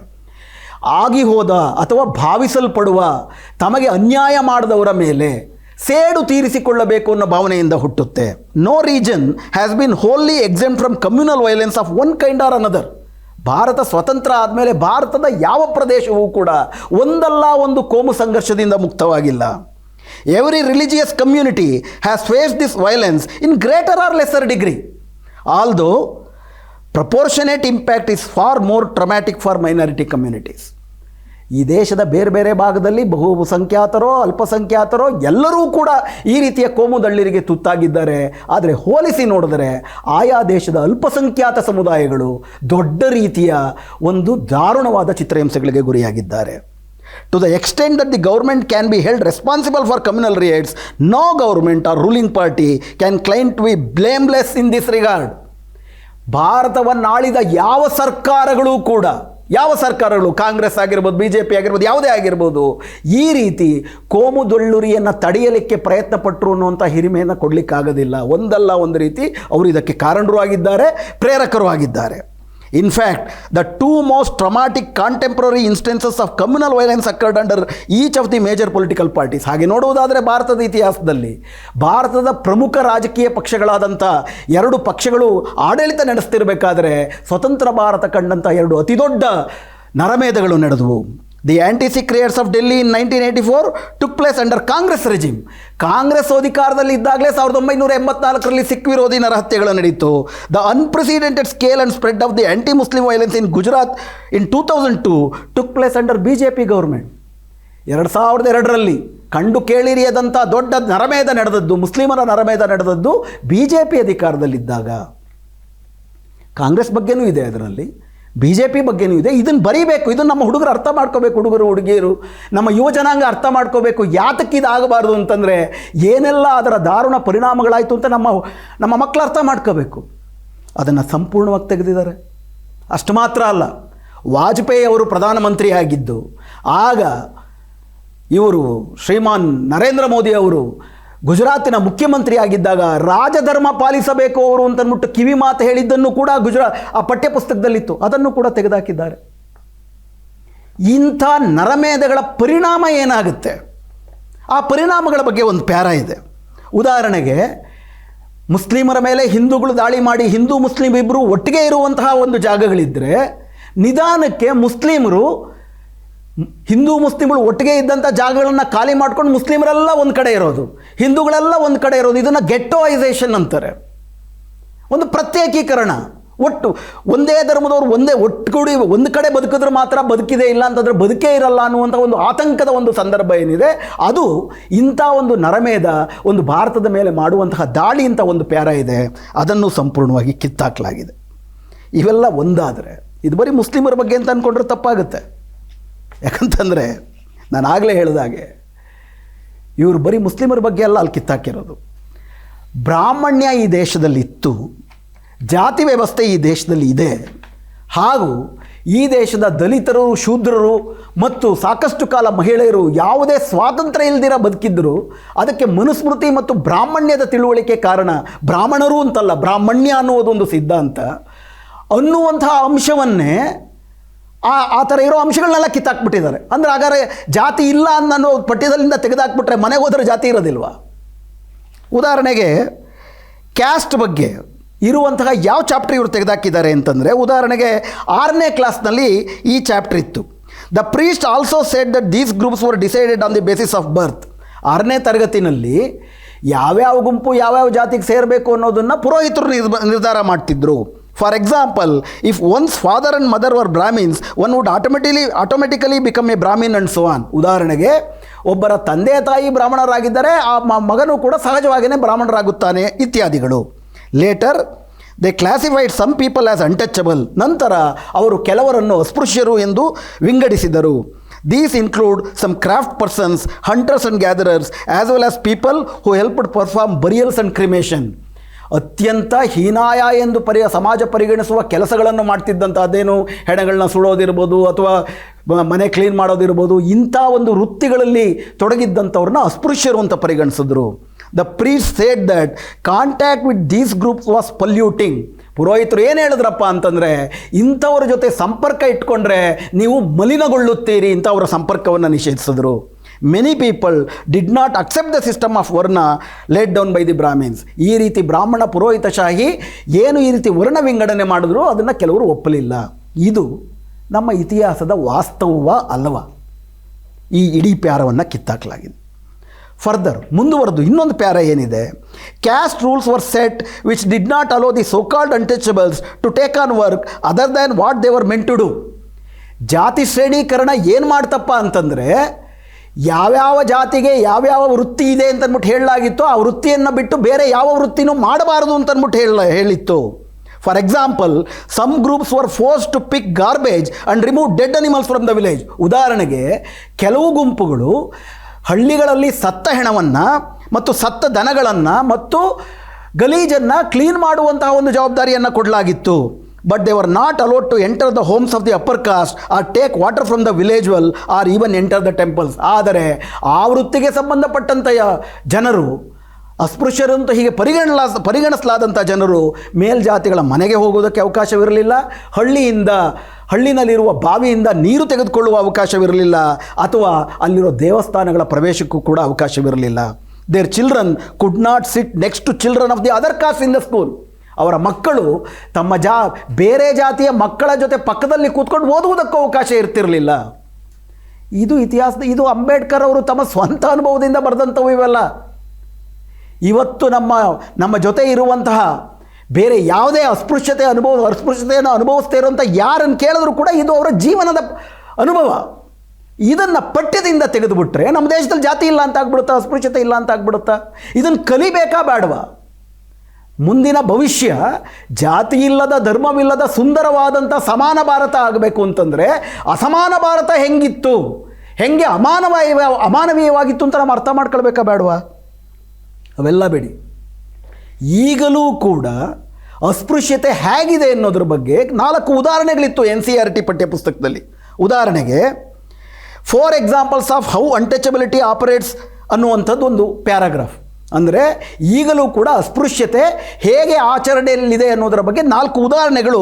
ಆಗಿ ಹೋದ ಅಥವಾ ಭಾವಿಸಲ್ಪಡುವ ತಮಗೆ ಅನ್ಯಾಯ ಮಾಡಿದವರ ಮೇಲೆ ಸೇಡು ತೀರಿಸಿಕೊಳ್ಳಬೇಕು ಅನ್ನೋ ಭಾವನೆಯಿಂದ ಹುಟ್ಟುತ್ತೆ. No region has been wholly exempt from communal violence of one kind or another. ಭಾರತ ಸ್ವತಂತ್ರ ಆದಮೇಲೆ ಭಾರತದ ಯಾವ ಪ್ರದೇಶವೂ ಕೂಡ ಒಂದಲ್ಲ ಒಂದು ಕೋಮು ಸಂಘರ್ಷದಿಂದ ಮುಕ್ತವಾಗಿಲ್ಲ. Every religious community has faced this violence in greater or lesser degree, although proportionate impact is far more traumatic for minority communities. ಈ ದೇಶದ ಬೇರೆ ಬೇರೆ ಭಾಗದಲ್ಲಿ ಬಹುಸಂಖ್ಯಾತರೋ ಅಲ್ಪಸಂಖ್ಯಾತರೋ ಎಲ್ಲರೂ ಕೂಡ ಈ ರೀತಿಯ ಕೋಮು ದಳ್ಳೀರಿಗೆ ತುತ್ತಾಗಿದ್ದಾರೆ. ಆದರೆ ಹೋಲಿಸಿ ನೋಡಿದರೆ ಆಯಾ ದೇಶದ ಅಲ್ಪಸಂಖ್ಯಾತ ಸಮುದಾಯಗಳು ದೊಡ್ಡ ರೀತಿಯ ಒಂದು ದಾರುಣವಾದ ಚಿತ್ರಹಿಂಸೆಗಳಿಗೆ ಗುರಿಯಾಗಿದ್ದಾರೆ. To the extent that the government can be held responsible for communal riots, no government or ruling party can claim to be blameless in this regard. ಭಾರತವನ್ನಾಳಿದ ಯಾವ ಸರ್ಕಾರಗಳು ಕಾಂಗ್ರೆಸ್ ಆಗಿರ್ಬೋದು, BJP ಆಗಿರ್ಬೋದು, ಯಾವುದೇ ಆಗಿರ್ಬೋದು, ಈ ರೀತಿ ಕೋಮು ದೊಳ್ಳುರಿಯನ್ನು ತಡೆಯಲಿಕ್ಕೆ ಪ್ರಯತ್ನ ಪಟ್ಟರು ಅನ್ನುವಂಥ ಹಿರಿಮೆಯನ್ನು ಕೊಡಲಿಕ್ಕಾಗೋದಿಲ್ಲ. ಒಂದಲ್ಲ ಒಂದು ರೀತಿ ಅವರು ಇದಕ್ಕೆ ಕಾರಣರು ಆಗಿದ್ದಾರೆ, ಪ್ರೇರಕರು ಆಗಿದ್ದಾರೆ. In fact the two most traumatic contemporary instances of communal violence occurred under each of the major political parties. ಹಾಗೆ ನೋಡುವುದಾದರೆ ಭಾರತದ ಇತಿಹಾಸದಲ್ಲಿ ಭಾರತದ ಪ್ರಮುಖ ರಾಜಕೀಯ ಪಕ್ಷಗಳಾದಂಥ 2 ಪಕ್ಷಗಳು ಆಡಳಿತ ನಡೆಸ್ತಿರಬೇಕಾದರೆ ಸ್ವತಂತ್ರ ಭಾರತ ಕಂಡಂಥ 2 ಅತಿ ದೊಡ್ಡ ನರಮೇಧಗಳು ನಡೆದವು. The anti Sikh riots of Delhi in 1984 took place under Congress regime. Congress ಅಧಿಕಾರದಲ್ಲಿ ಇದ್ದಾಗಲೇ 1984ರಲ್ಲಿ ಸಿಖ್ ವಿರೋಧಿ ನರಹತ್ಯೆಗಳು ನಡೀತು. The unprecedented scale and spread of the anti Muslim violence in Gujarat in 2002 took place under BJP government. 2002ರಲ್ಲಿ ಕಂಡು ಕೇಳಿರಿಯದಂಥ ದೊಡ್ಡ ನರಮೇಧ ನಡೆದದ್ದು, ಮುಸ್ಲಿಮರ ನರಮೇಧ ನಡೆದದ್ದು BJP ಅಧಿಕಾರದಲ್ಲಿದ್ದಾಗ. ಕಾಂಗ್ರೆಸ್ ಬಗ್ಗೆನೂ ಇದೆ, ಅದರಲ್ಲಿ BJP ಬಗ್ಗೆನೂ ಇದೆ. ಇದನ್ನು ಬರೀಬೇಕು, ಇದನ್ನು ನಮ್ಮ ಹುಡುಗರು ಅರ್ಥ ಮಾಡ್ಕೋಬೇಕು, ಹುಡುಗರು ಹುಡುಗಿಯರು ನಮ್ಮ ಯುವ ಜನಾಂಗ ಅರ್ಥ ಮಾಡ್ಕೋಬೇಕು. ಯಾತಕ್ಕೆ ಇದಾಗಬಾರ್ದು ಅಂತಂದರೆ ಏನೆಲ್ಲ ಅದರ ದಾರುಣ ಪರಿಣಾಮಗಳಾಯಿತು ಅಂತ ನಮ್ಮ ಮಕ್ಕಳು ಅರ್ಥ ಮಾಡ್ಕೋಬೇಕು. ಅದನ್ನು ಸಂಪೂರ್ಣವಾಗಿ ತೆಗೆದಿದ್ದಾರೆ. ಅಷ್ಟು ಮಾತ್ರ ಅಲ್ಲ, ವಾಜಪೇಯಿ ಅವರು ಪ್ರಧಾನಮಂತ್ರಿ ಆಗಿದ್ದು ಆಗ ಇವರು ಶ್ರೀಮಾನ್ ನರೇಂದ್ರ ಮೋದಿ ಅವರು ಗುಜರಾತಿನ ಮುಖ್ಯಮಂತ್ರಿ ಆಗಿದ್ದಾಗ ರಾಜಧರ್ಮ ಪಾಲಿಸಬೇಕು ಅವರು ಅಂತಂದ್ಬಿಟ್ಟು ಕಿವಿ ಮಾತು ಹೇಳಿದ್ದನ್ನು ಕೂಡ ಆ ಪಠ್ಯಪುಸ್ತಕದಲ್ಲಿತ್ತು. ಅದನ್ನು ಕೂಡ ತೆಗೆದುಹಾಕಿದ್ದಾರೆ. ಇಂಥ ನರಮೇಧಗಳ ಪರಿಣಾಮ ಏನಾಗುತ್ತೆ, ಆ ಪರಿಣಾಮಗಳ ಬಗ್ಗೆ ಒಂದು ಪ್ಯಾರಾ ಇದೆ. ಉದಾಹರಣೆಗೆ, ಮುಸ್ಲಿಮರ ಮೇಲೆ ಹಿಂದೂಗಳು ದಾಳಿ ಮಾಡಿ ಹಿಂದೂ ಮುಸ್ಲಿಂ ಇಬ್ಬರು ಒಟ್ಟಿಗೆ ಇರುವಂತಹ ಒಂದು ಜಾಗಗಳಿದ್ದರೆ ನಿಧಾನಕ್ಕೆ ಹಿಂದೂ ಮುಸ್ಲಿಮ್ಗಳು ಒಟ್ಟಿಗೆ ಇದ್ದಂಥ ಜಾಗಗಳನ್ನು ಖಾಲಿ ಮಾಡ್ಕೊಂಡು ಮುಸ್ಲಿಮರೆಲ್ಲ ಒಂದು ಕಡೆ ಇರೋದು, ಹಿಂದೂಗಳೆಲ್ಲ ಒಂದು ಕಡೆ ಇರೋದು. ಇದನ್ನು ಗೆಟ್ಟೋಐಸೇಷನ್ ಅಂತಾರೆ. ಒಂದು ಪ್ರತ್ಯೇಕೀಕರಣ, ಒಟ್ಟು ಒಂದೇ ಧರ್ಮದವರು ಒಟ್ಟುಗೂಡಿ ಒಂದು ಕಡೆ ಬದುಕಿದ್ರೆ ಮಾತ್ರ ಬದುಕಿದೆ, ಇಲ್ಲ ಅಂತಂದರೆ ಬದುಕೇ ಇರಲ್ಲ ಅನ್ನುವಂಥ ಒಂದು ಆತಂಕದ ಒಂದು ಸಂದರ್ಭ ಏನಿದೆ, ಅದು ಇಂಥ ಒಂದು ನರಮೇಧ ಒಂದು ಭಾರತದ ಮೇಲೆ ಮಾಡುವಂತಹ ದಾಳಿ ಅಂತ ಒಂದು ಪ್ಯಾರ ಇದೆ, ಅದನ್ನು ಸಂಪೂರ್ಣವಾಗಿ ಕಿತ್ತಾಕಲಾಗಿದೆ. ಇವೆಲ್ಲ ಒಂದಾದರೆ ಇದು ಬರೀ ಮುಸ್ಲಿಮರ ಬಗ್ಗೆ ಅಂತ ಅಂದ್ಕೊಂಡ್ರೆ ತಪ್ಪಾಗುತ್ತೆ. ಯಾಕಂತಂದರೆ ನಾನು ಆಗಲೇ ಹೇಳಿದಾಗೆ ಇವರು ಬರೀ ಮುಸ್ಲಿಮರ ಬಗ್ಗೆ ಎಲ್ಲ ಅಲ್ಲಿ ಕಿತ್ತಾಕಿರೋದು. ಬ್ರಾಹ್ಮಣ್ಯ ಈ ದೇಶದಲ್ಲಿ ಇತ್ತು, ಜಾತಿ ವ್ಯವಸ್ಥೆ ಈ ದೇಶದಲ್ಲಿ ಇದೆ, ಹಾಗೂ ಈ ದೇಶದ ದಲಿತರು, ಶೂದ್ರರು ಮತ್ತು ಸಾಕಷ್ಟು ಕಾಲ ಮಹಿಳೆಯರು ಯಾವುದೇ ಸ್ವಾತಂತ್ರ್ಯ ಇಲ್ದಿರ ಬದುಕಿದ್ದರು. ಅದಕ್ಕೆ ಮನುಸ್ಮೃತಿ ಮತ್ತು ಬ್ರಾಹ್ಮಣ್ಯದ ತಿಳುವಳಿಕೆ ಕಾರಣ. ಬ್ರಾಹ್ಮಣರು ಅಂತಲ್ಲ, ಬ್ರಾಹ್ಮಣ್ಯ ಅನ್ನುವುದೊಂದು ಸಿದ್ಧಾಂತ ಅನ್ನುವಂತಹ ಅಂಶವನ್ನೇ ಆ ಥರ ಇರೋ ಅಂಶಗಳನ್ನೆಲ್ಲ ಕಿತ್ತಾಕ್ಬಿಟ್ಟಿದ್ದಾರೆ. ಅಂದರೆ ಹಾಗಾದರೆ ಜಾತಿ ಇಲ್ಲ ಅನ್ನೋ ಪಠ್ಯದಲ್ಲಿಂದ ತೆಗೆದಾಕ್ಬಿಟ್ರೆ ಮನೆಗೆ ಹೋದರೆ ಜಾತಿ ಇರೋದಿಲ್ವಾ? ಉದಾಹರಣೆಗೆ ಕ್ಯಾಸ್ಟ್ ಬಗ್ಗೆ ಇರುವಂತಹ ಯಾವ ಚಾಪ್ಟರ್ ಇವರು ತೆಗೆದಾಕಿದ್ದಾರೆ ಅಂತಂದರೆ, ಉದಾಹರಣೆಗೆ 6ನೇ ಕ್ಲಾಸ್ನಲ್ಲಿ ಈ ಚಾಪ್ಟರ್ ಇತ್ತು. The priest also said that these groups were decided on the basis of birth. 6ನೇ ತರಗತಿನಲ್ಲಿ ಯಾವ್ಯಾವ ಗುಂಪು ಯಾವ್ಯಾವ ಜಾತಿಗೆ ಸೇರಬೇಕು ಅನ್ನೋದನ್ನು ಪುರೋಹಿತರು ನಿರ್ಧಾರ ಮಾಡ್ತಿದ್ರು. For example, if one's father and mother were Brahmins, one would automatically become a Brahmin and so on. ಉದಾಹರಣೆಗೆ ಒಬ್ಬರ ತಂದೆ ತಾಯಿ ಬ್ರಾಹ್ಮಣರಾಗಿದ್ದರೆ ಆ ಮಗನೂ ಕೂಡ ಸಹಜವಾಗಿಯೇ ಬ್ರಾಹ್ಮಣರಾಗುತ್ತಾನೆ ಇತ್ಯಾದಿಗಳು. Later they classified some people as untouchable. ನಂತರ ಅವರು ಕೆಲವರನ್ನು ಅಸ್ಪೃಶ್ಯರು ಎಂದು ವಿಂಗಡಿಸಿದರು. These include some craft persons, hunters and gatherers, as well as people who helped perform burials and cremation. ಅತ್ಯಂತ ಹೀನಾಯ ಎಂದು ಸಮಾಜ ಪರಿಗಣಿಸುವ ಕೆಲಸಗಳನ್ನು ಮಾಡ್ತಿದ್ದಂಥ, ಅದೇನು ಹೆಣಗಳನ್ನ ಸುಡೋದಿರ್ಬೋದು ಅಥವಾ ಮನೆ ಕ್ಲೀನ್ ಮಾಡೋದಿರ್ಬೋದು, ಇಂಥ ಒಂದು ವೃತ್ತಿಗಳಲ್ಲಿ ತೊಡಗಿದ್ದಂಥವ್ರನ್ನ ಅಸ್ಪೃಶ್ಯರು ಅಂತ ಪರಿಗಣಿಸಿದ್ರು. The priest said that contact with these groups was polluting. ಪುರೋಹಿತರು ಏನು ಹೇಳಿದ್ರಪ್ಪ ಅಂತಂದರೆ, ಇಂಥವ್ರ ಜೊತೆ ಸಂಪರ್ಕ ಇಟ್ಕೊಂಡ್ರೆ ನೀವು ಮಲಿನಗೊಳ್ಳುತ್ತೀರಿ, ಇಂಥವರ ಸಂಪರ್ಕವನ್ನು ನಿಷೇಧಿಸಿದ್ರು. Many people did not accept the system of varna laid down by the brahmins. ಈ ರೀತಿ ಬ್ರಾಹ್ಮಣ ಪುರೋಹಿತಶಾಹಿ ಏನು ಈ ರೀತಿ ವರ್ಣ ವಿಂಗಡಣೆ ಮಾಡಿದ್ರು ಅದನ್ನು ಕೆಲವರು ಒಪ್ಪಲಿಲ್ಲ. ಇದು ನಮ್ಮ ಇತಿಹಾಸದ ವಾಸ್ತವ ಅಲ್ಲವಾ? ಈ ಇಡೀ ಪ್ಯಾರವನ್ನು ಕಿತ್ತಾಕಲಾಗಿದೆ. ಫರ್ದರ್ ಮುಂದುವರೆದು ಇನ್ನೊಂದು ಪ್ಯಾರ ಏನಿದೆ, caste rules were set which did not allow the so called untouchables to take on work other than what they were meant to do. ಜಾತಿ ಶ್ರೇಣೀಕರಣ ಏನು ಮಾಡ್ತಪ್ಪ ಅಂತಂದರೆ, ಯಾವ್ಯಾವ ಜಾತಿಗೆ ಯಾವ್ಯಾವ ವೃತ್ತಿ ಇದೆ ಅಂತಂದ್ಬಿಟ್ಟು ಹೇಳಲಾಗಿತ್ತು, ಆ ವೃತ್ತಿಯನ್ನು ಬಿಟ್ಟು ಬೇರೆ ಯಾವ ವೃತ್ತಿನೂ ಮಾಡಬಾರದು ಅಂತಂದ್ಬಿಟ್ಟು ಹೇಳಿತ್ತು. For example, some groups were forced to pick garbage and remove dead animals from the village. ಉದಾಹರಣೆಗೆ ಕೆಲವು ಗುಂಪುಗಳು ಹಳ್ಳಿಗಳಲ್ಲಿ ಸತ್ತ ಹೆಣವನ್ನು ಮತ್ತು ಸತ್ತ ದನಗಳನ್ನು ಮತ್ತು ಗಲೀಜನ್ನು ಕ್ಲೀನ್ ಮಾಡುವಂತಹ ಒಂದು ಜವಾಬ್ದಾರಿಯನ್ನು ಕೊಡಲಾಗಿತ್ತು. But they were not allowed to enter the homes of the upper caste or take water from the village well or even enter the temples. ಆದರೆ ಆ ವೃತ್ತಿಗೆ ಸಂಬಂಧಪಟ್ಟಂಥ ಜನರು, ಅಸ್ಪೃಶ್ಯರಂತ ಹೀಗೆ ಪರಿಗಣಿಸಲಾದಂಥ ಜನರು ಮೇಲ್ಜಾತಿಗಳ ಮನೆಗೆ ಹೋಗೋದಕ್ಕೆ ಅವಕಾಶವಿರಲಿಲ್ಲ, ಹಳ್ಳಿನಲ್ಲಿರುವ ಬಾವಿಯಿಂದ ನೀರು ತೆಗೆದುಕೊಳ್ಳುವ ಅವಕಾಶವಿರಲಿಲ್ಲ, ಅಥವಾ ಅಲ್ಲಿರೋ ದೇವಸ್ಥಾನಗಳ ಪ್ರವೇಶಕ್ಕೂ ಕೂಡ ಅವಕಾಶವಿರಲಿಲ್ಲ. Their children could not sit next to children of the other caste in the school. ಅವರ ಮಕ್ಕಳು ತಮ್ಮ ಬೇರೆ ಜಾತಿಯ ಮಕ್ಕಳ ಜೊತೆ ಪಕ್ಕದಲ್ಲಿ ಕೂತ್ಕೊಂಡು ಓದುವುದಕ್ಕೂ ಅವಕಾಶ ಇರ್ತಿರಲಿಲ್ಲ. ಇದು ಇತಿಹಾಸದ, ಇದು ಅಂಬೇಡ್ಕರ್ ಅವರು ತಮ್ಮ ಸ್ವಂತ ಅನುಭವದಿಂದ ಬರೆದಂಥವು ಇವೆಲ್ಲ. ಇವತ್ತು ನಮ್ಮ ಜೊತೆ ಇರುವಂತಹ ಬೇರೆ ಯಾವುದೇ ಅಸ್ಪೃಶ್ಯತೆಯನ್ನು ಅನುಭವಿಸ್ತಾ ಇರುವಂಥ ಯಾರನ್ನು ಕೇಳಿದ್ರು ಕೂಡ ಇದು ಅವರ ಜೀವನದ ಅನುಭವ. ಇದನ್ನು ಪಠ್ಯದಿಂದ ತೆಗೆದುಬಿಟ್ರೆ ನಮ್ಮ ದೇಶದಲ್ಲಿ ಜಾತಿ ಇಲ್ಲ ಅಂತ ಆಗ್ಬಿಡುತ್ತಾ, ಅಸ್ಪೃಶ್ಯತೆ ಇಲ್ಲ ಅಂತ ಆಗ್ಬಿಡುತ್ತಾ? ಇದನ್ನು ಕಲಿಬೇಕಾ ಬೇಡವಾ? ಮುಂದಿನ ಭವಿಷ್ಯ ಜಾತಿ ಇಲ್ಲದ, ಧರ್ಮವಿಲ್ಲದ ಸುಂದರವಾದಂಥ ಸಮಾನ ಭಾರತ ಆಗಬೇಕು ಅಂತಂದರೆ ಅಸಮಾನ ಭಾರತ ಹೆಂಗೆ ಅಮಾನವೀಯವಾಗಿತ್ತು ಅಂತ ನಾವು ಅರ್ಥ ಮಾಡ್ಕೊಳ್ಬೇಕಾ ಬೇಡವಾ? ಅವೆಲ್ಲ ಬೇಡಿ. ಈಗಲೂ ಕೂಡ ಅಸ್ಪೃಶ್ಯತೆ ಹೇಗಿದೆ ಅನ್ನೋದ್ರ ಬಗ್ಗೆ 4 ಉದಾಹರಣೆಗಳಿತ್ತು NCERT ಪಠ್ಯಪುಸ್ತಕದಲ್ಲಿ. ಉದಾಹರಣೆಗೆ, 4 examples of how untouchability operates ಅನ್ನುವಂಥದ್ದು ಒಂದು ಪ್ಯಾರಾಗ್ರಾಫ್. ಅಂದರೆ ಈಗಲೂ ಕೂಡ ಅಸ್ಪೃಶ್ಯತೆ ಹೇಗೆ ಆಚರಣೆಯಲ್ಲಿದೆ ಅನ್ನೋದರ ಬಗ್ಗೆ 4 ಉದಾಹರಣೆಗಳು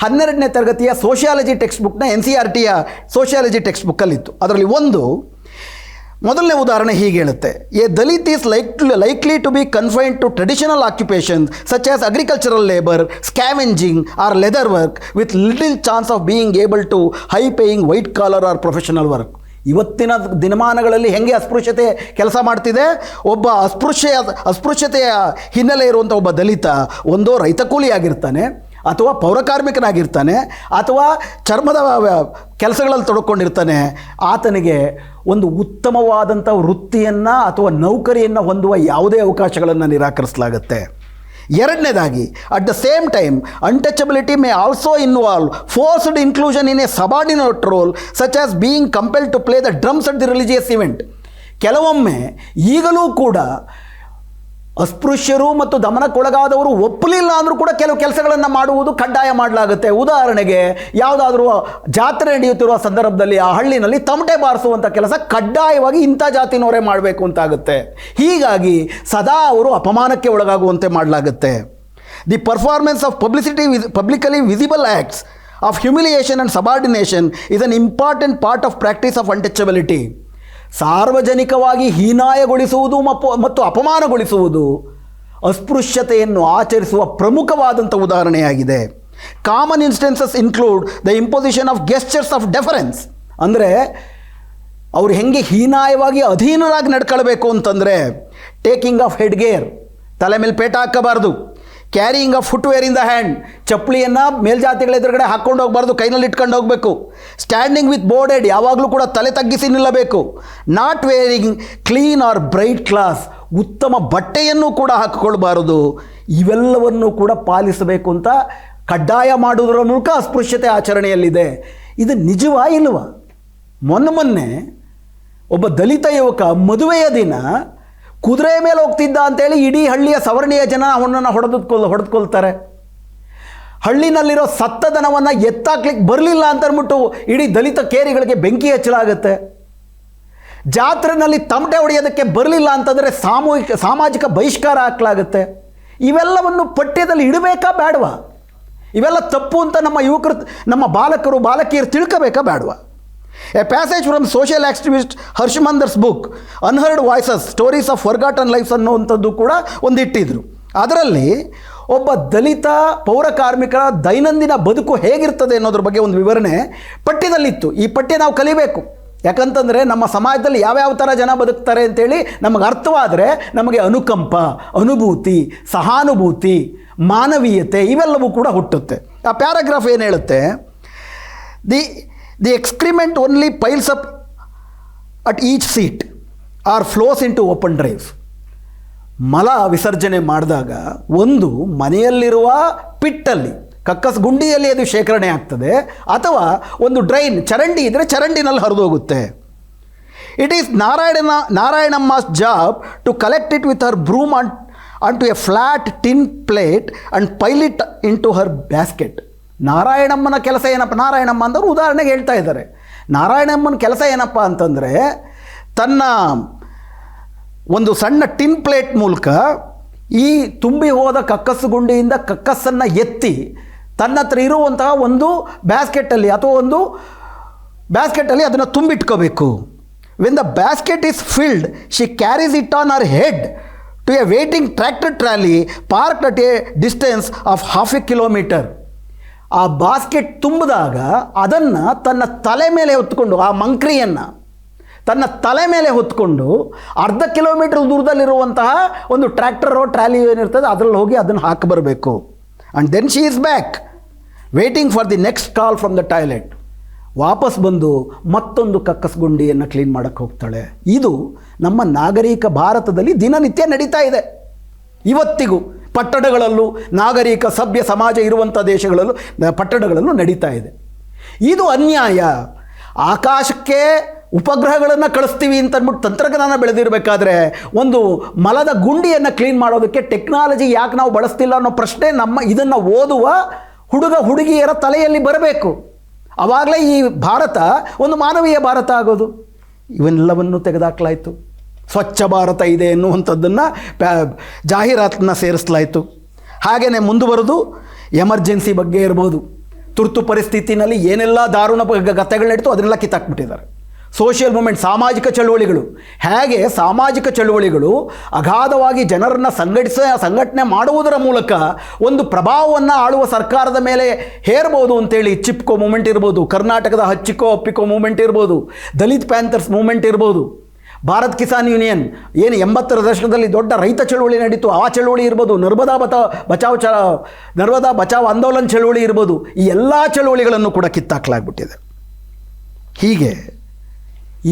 12ನೇ ತರಗತಿಯ ಸೋಷಿಯಾಲಜಿ ಟೆಕ್ಸ್ಟ್ ಬುಕ್ನ NCERTಯ ಸೋಷಿಯಾಲಜಿ ಟೆಕ್ಸ್ಟ್ ಬುಕ್ಕಲ್ಲಿತ್ತು. ಅದರಲ್ಲಿ ಮೊದಲನೇ ಉದಾಹರಣೆ ಹೀಗೆ ಹೇಳುತ್ತೆ, a Dalit is likely to be confined to traditional occupations such as agricultural labour, scavenging or leather work with little chance of being able to high paying white collar or professional work. ಇವತ್ತಿನ ದಿನಮಾನಗಳಲ್ಲಿ ಹೆಂಗೆ ಅಸ್ಪೃಶ್ಯತೆ ಕೆಲಸ ಮಾಡ್ತಿದೆ? ಒಬ್ಬ ಅಸ್ಪೃಶ್ಯತೆಯ ಹಿನ್ನೆಲೆ ಇರುವಂಥ ಒಬ್ಬ ದಲಿತ ಒಂದೋ ರೈತ ಕೂಲಿಯಾಗಿರ್ತಾನೆ, ಅಥವಾ ಪೌರಕಾರ್ಮಿಕನಾಗಿರ್ತಾನೆ ಅಥವಾ ಚರ್ಮದ ಕೆಲಸಗಳಲ್ಲಿ ತೊಡಕೊಂಡಿರ್ತಾನೆ, ಆತನಿಗೆ ಒಂದು ಉತ್ತಮವಾದಂಥ ವೃತ್ತಿಯನ್ನು ಅಥವಾ ನೌಕರಿಯನ್ನು ಹೊಂದುವ ಯಾವುದೇ ಅವಕಾಶಗಳನ್ನು ನಿರಾಕರಿಸಲಾಗುತ್ತೆ. ಎರಡನೇದಾಗಿ, at the same time untouchability may also involve forced inclusion in a subordinate role such as being compelled to play the drums at the religious event. ಕೆಲವೊಮ್ಮೆ ಈಗಲೂ ಕೂಡ ಅಸ್ಪೃಶ್ಯರು ಮತ್ತು ದಮನಕ್ಕೊಳಗಾದವರು ಒಪ್ಪಲಿಲ್ಲ ಅಂದರೂ ಕೂಡ ಕೆಲವು ಕೆಲಸಗಳನ್ನು ಮಾಡುವುದು ಕಡ್ಡಾಯ ಮಾಡಲಾಗುತ್ತೆ. ಉದಾಹರಣೆಗೆ, ಯಾವುದಾದ್ರೂ ಜಾತ್ರೆ ನಡೆಯುತ್ತಿರುವ ಸಂದರ್ಭದಲ್ಲಿ ಆ ಹಳ್ಳಿನಲ್ಲಿ ತಮಟೆ ಬಾರಿಸುವಂಥ ಕೆಲಸ ಕಡ್ಡಾಯವಾಗಿ ಇಂಥ ಜಾತಿನವರೇ ಮಾಡಬೇಕು ಅಂತಾಗುತ್ತೆ. ಹೀಗಾಗಿ ಸದಾ ಅವರು ಅಪಮಾನಕ್ಕೆ ಒಳಗಾಗುವಂತೆ ಮಾಡಲಾಗುತ್ತೆ. The performance of publicly visible acts of humiliation and subordination is an important part of practice of untouchability. ಸಾರ್ವಜನಿಕವಾಗಿ ಹೀನಾಯಗೊಳಿಸುವುದು ಮತ್ತು ಅಪಮಾನಗೊಳಿಸುವುದು ಅಸ್ಪೃಶ್ಯತೆಯನ್ನು ಆಚರಿಸುವ ಪ್ರಮುಖವಾದಂಥ ಉದಾಹರಣೆಯಾಗಿದೆ. Common instances include the imposition of gestures of deference. ಅಂದರೆ ಅವರು ಹೆಂಗೆ ಹೀನಾಯವಾಗಿ ಅಧೀನರಾಗಿ ನಡ್ಕೊಳ್ಬೇಕು ಅಂತಂದರೆ, ಟೇಕಿಂಗ್ ಆಫ್ ಹೆಡ್ ಗೇರ್, ತಲೆ ಮೇಲೆ ಪೇಟ ಹಾಕಬಾರ್ದು. Carrying of footwear in the hand, ಚಪ್ಪಲಿಯನ್ನು ಮೇಲ್ಜಾತಿಗಳ ಎದುರುಗಡೆ ಹಾಕ್ಕೊಂಡು ಹೋಗಬಾರ್ದು, ಕೈನಲ್ಲಿ ಇಟ್ಕೊಂಡು ಹೋಗಬೇಕು. ಸ್ಟ್ಯಾಂಡಿಂಗ್ ವಿತ್ ಬೋರ್ಡ್ ಹೆಡ್, ಯಾವಾಗಲೂ ಕೂಡ ತಲೆ ತಗ್ಗಿಸಿ ನಿಲ್ಲಬೇಕು. Not wearing clean or bright clothes, ಉತ್ತಮ ಬಟ್ಟೆಯನ್ನು ಕೂಡ ಹಾಕಿಕೊಳ್ಬಾರದು. ಇವೆಲ್ಲವನ್ನು ಕೂಡ ಪಾಲಿಸಬೇಕು ಅಂತ ಕಡ್ಡಾಯ ಮಾಡುವುದರ ಮೂಲಕ ಅಸ್ಪೃಶ್ಯತೆ ಆಚರಣೆಯಲ್ಲಿದೆ. ಇದು ನಿಜವಾ ಇಲ್ವಾ? ಮೊನ್ನೆ ಒಬ್ಬ ದಲಿತ ಯುವಕ ಮದುವೆಯ ದಿನ ಕುದುರೆ ಮೇಲೆ ಹೋಗ್ತಿದ್ದ ಅಂತೇಳಿ ಇಡೀ ಹಳ್ಳಿಯ ಸವರ್ಣೀಯ ಜನ ಅವನನ್ನು ಹೊಡೆದುಕೊಳ್ತಾರೆ. ಹಳ್ಳಿನಲ್ಲಿರೋ ಸತ್ತ ದನವನ್ನು ಎತ್ತಾಕ್ಲಿಕ್ಕೆ ಬರಲಿಲ್ಲ ಅಂತ ಅಂದ್ಬಿಟ್ಟು ಇಡೀ ದಲಿತ ಕೇರಿಗಳಿಗೆ ಬೆಂಕಿ ಹಚ್ಚಲಾಗುತ್ತೆ. ಜಾತ್ರೆಯಲ್ಲಿ ತಮಟೆ ಹೊಡೆಯೋದಕ್ಕೆ ಬರಲಿಲ್ಲ ಅಂತಂದರೆ ಸಾಮಾಜಿಕ ಬಹಿಷ್ಕಾರ ಹಾಕಲಾಗುತ್ತೆ. ಇವೆಲ್ಲವನ್ನು ಪಠ್ಯದಲ್ಲಿ ಇಡಬೇಕಾ ಬೇಡವಾ? ಇವೆಲ್ಲ ತಪ್ಪು ಅಂತ ನಮ್ಮ ಯುವಕರು, ನಮ್ಮ ಬಾಲಕಿಯರು ತಿಳ್ಕೋಬೇಕಾ ಬೇಡವಾ? A passage from social activist ಹರ್ಷಮಂದರ್ಸ್ book unheard voices stories of forgotten lives ಅನ್ನುವಂಥದ್ದು ಕೂಡ ಒಂದಿಟ್ಟಿದ್ರು. ಅದರಲ್ಲಿ ಒಬ್ಬ ದಲಿತ ಪೌರ ಕಾರ್ಮಿಕರ ದೈನಂದಿನ ಬದುಕು ಹೇಗಿರ್ತದೆ ಅನ್ನೋದ್ರ ಬಗ್ಗೆ ಒಂದು ವಿವರಣೆ ಪಠ್ಯದಲ್ಲಿತ್ತು. ಈ ಪಠ್ಯ ನಾವು ಕಲಿಬೇಕು. ಯಾಕಂತಂದರೆ ನಮ್ಮ ಸಮಾಜದಲ್ಲಿ ಯಾವ್ಯಾವ ಥರ ಜನ ಬದುಕ್ತಾರೆ ಅಂತೇಳಿ ನಮಗೆ ಅರ್ಥವಾದರೆ ನಮಗೆ ಅನುಕಂಪ, ಅನುಭೂತಿ, ಸಹಾನುಭೂತಿ, ಮಾನವೀಯತೆ ಇವೆಲ್ಲವೂ ಕೂಡ ಹುಟ್ಟುತ್ತೆ. ಆ ಪ್ಯಾರಾಗ್ರಾಫ್ ಏನು ಹೇಳುತ್ತೆ, The excrement only piles up at each seat or flows into open drives. ಮಲ ವಿಸರ್ಜನೆ ಮಾಡಿದಾಗ ಒಂದು ಮನೆಯಲ್ಲಿರುವ ಪಿಟ್ಟಲ್ಲಿ, ಕಕ್ಕಸ್ ಗುಂಡಿಯಲ್ಲಿ ಅದು ಶೇಖರಣೆ ಆಗ್ತದೆ, ಅಥವಾ ಒಂದು ಡ್ರೈನ್, ಚರಂಡಿ ಇದ್ದರೆ ಚರಂಡಿನಲ್ಲಿ ಹರಿದೋಗುತ್ತೆ. It is Narayanamma's job to collect it with her broom onto a flat tin plate and pile it into her basket. ನಾರಾಯಣಮ್ಮನ ಕೆಲಸ ಏನಪ್ಪ? ನಾರಾಯಣಮ್ಮ ಅಂದವರು ಉದಾಹರಣೆಗೆ ಹೇಳ್ತಾ ಇದ್ದಾರೆ. ನಾರಾಯಣಮ್ಮನ ಕೆಲಸ ಏನಪ್ಪ ಅಂತಂದರೆ, ತನ್ನ ಒಂದು ಸಣ್ಣ ಟಿನ್ ಪ್ಲೇಟ್ ಮೂಲಕ ಈ ತುಂಬಿ ಹೋದ ಕಕ್ಕಸ್ಸು ಗುಂಡಿಯಿಂದ ಕಕ್ಕಸ್ಸನ್ನು ಎತ್ತಿ ತನ್ನ ಹತ್ರ ಇರುವಂತಹ ಒಂದು ಬ್ಯಾಸ್ಕೆಟಲ್ಲಿ ಅಥವಾ ಒಂದು ಬ್ಯಾಸ್ಕೆಟಲ್ಲಿ ಅದನ್ನು ತುಂಬಿಟ್ಕೋಬೇಕು. When the basket is filled, she carries it on her head to a waiting tractor trolley parked at a distance of 1/2 kilometre. ಆ ಬಾಸ್ಕೆಟ್ ತುಂಬಿದಾಗ ಅದನ್ನು ತನ್ನ ತಲೆ ಮೇಲೆ ಹೊತ್ಕೊಂಡು, ಆ ಮಂಕ್ರಿಯನ್ನು ತನ್ನ ತಲೆ ಮೇಲೆ ಹೊತ್ಕೊಂಡು 1/2 ಕಿಲೋಮೀಟರ್ ದೂರದಲ್ಲಿರುವಂತಹ ಒಂದು ಟ್ರ್ಯಾಕ್ಟರೋ ಟ್ರಾಲಿ ಏನಿರ್ತದೆ ಅದರಲ್ಲಿ ಹೋಗಿ ಅದನ್ನು ಹಾಕಿ ಬರಬೇಕು. And then she is back waiting for the next call from the toilet. ವಾಪಸ್ ಬಂದು ಮತ್ತೊಂದು ಕಕ್ಕಸ್ ಗುಂಡಿಯನ್ನು ಕ್ಲೀನ್ ಮಾಡೋಕ್ಕೆ ಹೋಗ್ತಾಳೆ. ಇದು ನಮ್ಮ ನಾಗರಿಕ ಭಾರತದಲ್ಲಿ ದಿನನಿತ್ಯ ನಡೀತಾ ಇದೆ. ಇವತ್ತಿಗೂ ಪಟ್ಟಣಗಳಲ್ಲೂ, ನಾಗರಿಕ ಸಭ್ಯ ಸಮಾಜ ಇರುವಂಥ ದೇಶಗಳಲ್ಲೂ, ಪಟ್ಟಣಗಳಲ್ಲೂ ನಡೀತಾ ಇದೆ. ಇದು ಅನ್ಯಾಯ. ಆಕಾಶಕ್ಕೆ ಉಪಗ್ರಹಗಳನ್ನು ಕಳಿಸ್ತೀವಿ ಅಂತ ಅಂದ್ಬಿಟ್ಟು ತಂತ್ರಜ್ಞಾನ ಬೆಳೆದಿರಬೇಕಾದ್ರೆ ಒಂದು ಮಲದ ಗುಂಡಿಯನ್ನು ಕ್ಲೀನ್ ಮಾಡೋದಕ್ಕೆ ಟೆಕ್ನಾಲಜಿ ಯಾಕೆ ನಾವು ಬಳಸ್ತಿಲ್ಲ ಅನ್ನೋ ಪ್ರಶ್ನೆ ಇದನ್ನು ಓದುವ ಹುಡುಗಿಯರ ತಲೆಯಲ್ಲಿ ಬರಬೇಕು. ಆವಾಗಲೇ ಈ ಭಾರತ ಒಂದು ಮಾನವೀಯ ಭಾರತ ಆಗೋದು. ಇವೆಲ್ಲವನ್ನು ತೆಗೆದುಹಾಕಲಾಯಿತು. ಸ್ವಚ್ಛ ಭಾರತ ಇದೆ ಎನ್ನುವಂಥದ್ದನ್ನು ಜಾಹೀರಾತನ್ನು ಸೇರಿಸಲಾಯಿತು. ಹಾಗೆಯೇ ಮುಂದುವರೆದು ಎಮರ್ಜೆನ್ಸಿ ಬಗ್ಗೆ ಇರ್ಬೋದು, ತುರ್ತು ಪರಿಸ್ಥಿತಿನಲ್ಲಿ ಏನೆಲ್ಲ ದಾರುಣ ಗತೆಗಳು ನಡೀತು ಅದನ್ನೆಲ್ಲ ಕಿತ್ತಾಕ್ಬಿಟ್ಟಿದ್ದಾರೆ. ಸೋಷಿಯಲ್ ಮೂಮೆಂಟ್, ಸಾಮಾಜಿಕ ಚಳುವಳಿಗಳು, ಹೇಗೆ ಸಾಮಾಜಿಕ ಚಳುವಳಿಗಳು ಅಗಾಧವಾಗಿ ಜನರನ್ನು ಸಂಘಟನೆ ಮಾಡುವುದರ ಮೂಲಕ ಒಂದು ಪ್ರಭಾವವನ್ನು ಆಳುವ ಸರ್ಕಾರದ ಮೇಲೆ ಹೇರ್ಬೋದು ಅಂತೇಳಿ ಚಿಪ್ಕೋ ಮೂಮೆಂಟ್ ಇರ್ಬೋದು, ಕರ್ನಾಟಕದ ಹಚ್ಚಿಕೋ ಅಪ್ಪಿಕೋ ಮೂಮೆಂಟ್ ಇರ್ಬೋದು, ದಲಿತ್ ಪ್ಯಾಂಥರ್ಸ್ ಮೂಮೆಂಟ್ ಇರ್ಬೋದು, ಭಾರತ್ ಕಿಸಾನ್ ಯೂನಿಯನ್ ಏನು 80ರ ದಶಕದಲ್ಲಿ ದೊಡ್ಡ ರೈತ ಚಳುವಳಿ ನಡೀತು, ಆ ಚಳುವಳಿ ಇರ್ಬೋದು, ನರ್ಮದಾ ಬಚಾವ್ ಆಂದೋಲನ್ ಚಳುವಳಿ ಇರ್ಬೋದು, ಈ ಎಲ್ಲ ಚಳುವಳಿಗಳನ್ನು ಕೂಡ ಕಿತ್ತಾಕಲಾಗ್ಬಿಟ್ಟಿದೆ. ಹೀಗೆ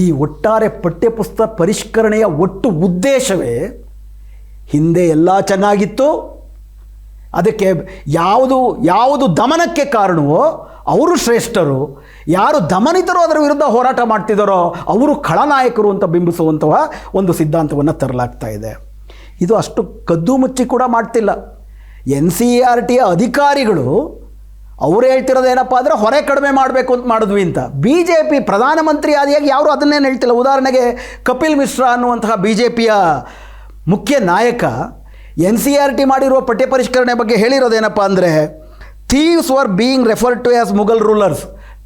ಈ ಒಟ್ಟಾರೆ ಪಠ್ಯಪುಸ್ತಕ ಪರಿಷ್ಕರಣೆಯ ಒಟ್ಟು ಉದ್ದೇಶವೇ ಹಿಂದೆ ಎಲ್ಲ ಚೆನ್ನಾಗಿತ್ತು, ಅದಕ್ಕೆ ಯಾವುದು ದಮನಕ್ಕೆ ಕಾರಣವೋ ಅವರು ಶ್ರೇಷ್ಠರು, ಯಾರು ದಮನಿತರು ಅದರ ವಿರುದ್ಧ ಹೋರಾಟ ಮಾಡ್ತಿದ್ದಾರೋ ಅವರು ಖಳನಾಯಕರು ಅಂತ ಬಿಂಬಿಸುವಂತಹ ಒಂದು ಸಿದ್ಧಾಂತವನ್ನು ತರಲಾಗ್ತಾ ಇದೆ. ಇದು ಅಷ್ಟು ಕದ್ದು ಮುಚ್ಚಿ ಕೂಡ ಮಾಡ್ತಿಲ್ಲ. NCERT ಅಧಿಕಾರಿಗಳು ಅವರು ಹೇಳ್ತಿರೋದೇನಪ್ಪ ಅಂದರೆ ಹೊರೆ ಕಡಿಮೆ ಮಾಡಬೇಕು ಅಂತ ಮಾಡಿದ್ವಿ ಅಂತ. BJP ಪ್ರಧಾನಮಂತ್ರಿ ಆದಿಯಾಗಿ ಯಾರು ಅದನ್ನೇನು ಹೇಳ್ತಿಲ್ಲ. ಉದಾಹರಣೆಗೆ ಕಪಿಲ್ ಮಿಶ್ರಾ ಅನ್ನುವಂತಹ BJPಯ ಮುಖ್ಯ ನಾಯಕ NCERT ಮಾಡಿರುವ ಪಠ್ಯ ಪರಿಷ್ಕರಣೆ ಬಗ್ಗೆ ಹೇಳಿರೋದೇನಪ್ಪ ಅಂದರೆ, thieves were being referred to as Mughal rulers.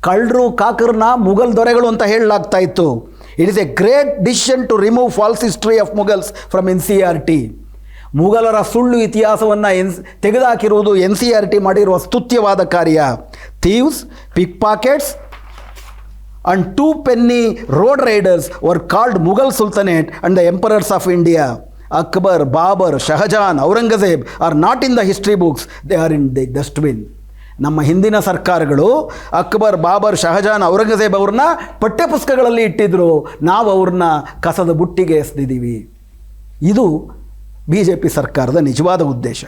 ಕಳ್ಳರು ಕಾಕರನ್ನ ಮುಘಲ್ ದೊರೆಗಳು ಅಂತ ಹೇಳಲಾಗ್ತಾ ಇತ್ತು. It is a great decision to remove false history of Mughals from NCERT. ಮುಘಲರ ಸುಳ್ಳು ಇತಿಹಾಸವನ್ನು ತೆಗೆದುಹಾಕಿರುವುದು NCERT ಮಾಡಿರುವ ಸ್ತುತ್ಯವಾದ ಕಾರ್ಯ. Thieves, pick pockets and 2 penny road raiders were called Mughal Sultanate and the emperors of India. Akbar, Babur, Shahjahan, Aurangzeb are not in the history books, they are in the dustbin. ನಮ್ಮ ಹಿಂದಿನ ಸರ್ಕಾರಗಳು ಅಕ್ಬರ್, ಬಾಬರ್, ಶಹಜಾನ್, ಔರಂಗಜೇಬ್ ಅವ್ರನ್ನ ಪಠ್ಯಪುಸ್ತಕಗಳಲ್ಲಿ ಇಟ್ಟಿದ್ರು, ನಾವು ಅವ್ರನ್ನ ಕಸದ ಬುಟ್ಟಿಗೆ ಎಸೆದಿದ್ದೀವಿ. ಇದು BJP ಸರ್ಕಾರದ ನಿಜವಾದ ಉದ್ದೇಶ.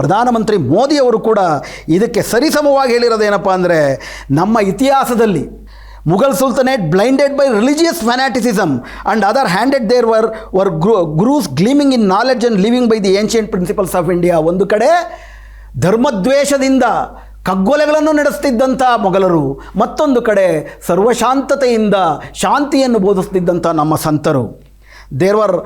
ಪ್ರಧಾನಮಂತ್ರಿ ಮೋದಿಯವರು ಕೂಡ ಇದಕ್ಕೆ ಸರಿಸಮವಾಗಿ ಹೇಳಿರೋದೇನಪ್ಪ ಅಂದರೆ, ನಮ್ಮ ಇತಿಹಾಸದಲ್ಲಿ Mughal Sultanate blinded by religious fanaticism and other handed there were gurus gleaming in knowledge and living by the ancient principles of India. ಒಂದು ಕಡೆ ಧರ್ಮದ್ವೇಷದಿಂದ ಕಗ್ಗೊಲೆಗಳನ್ನು ನಡೆಸ್ತಿದ್ದಂಥ ಮೊಘಲರು, ಮತ್ತೊಂದು ಕಡೆ ಸರ್ವಶಾಂತತೆಯಿಂದ ಶಾಂತಿಯನ್ನು ಬೋಧಿಸ್ತಿದ್ದಂಥ ನಮ್ಮ ಸಂತರು. There were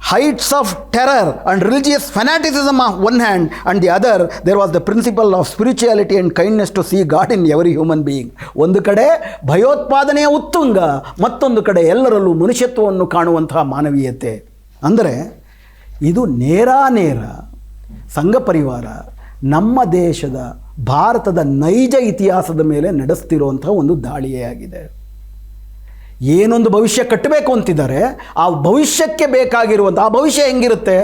heights of terror and religious fanaticism on one hand, and the other there was the principle of spirituality and kindness to see God in every human being. ಒಂದು ಕಡೆ ಭಯೋತ್ಪಾದನೆಯ ಉತ್ತುಂಗ, ಮತ್ತೊಂದು ಕಡೆ ಎಲ್ಲರಲ್ಲೂ ಮನುಷ್ಯತ್ವವನ್ನು ಕಾಣುವಂತಹ ಮಾನವೀಯತೆ. ಅಂದರೆ ಇದು ನೇರ ಸಂಘ ಪರಿವಾರ ನಮ್ಮ ದೇಶದ ಭಾರತದ ನೈಜ ಇತಿಹಾಸದ ಮೇಲೆ ನಡೆಸ್ತಿರುವಂತಹ ಒಂದು ದಾಳಿಯೇ ಆಗಿದೆ. ಏನೊಂದು ಭವಿಷ್ಯ ಕಟ್ಟಬೇಕು ಅಂತಿದ್ದಾರೆ, ಆ ಭವಿಷ್ಯಕ್ಕೆ ಬೇಕಾಗಿರುವಂಥ ಆ ಭವಿಷ್ಯ ಹೆಂಗಿರುತ್ತೆ?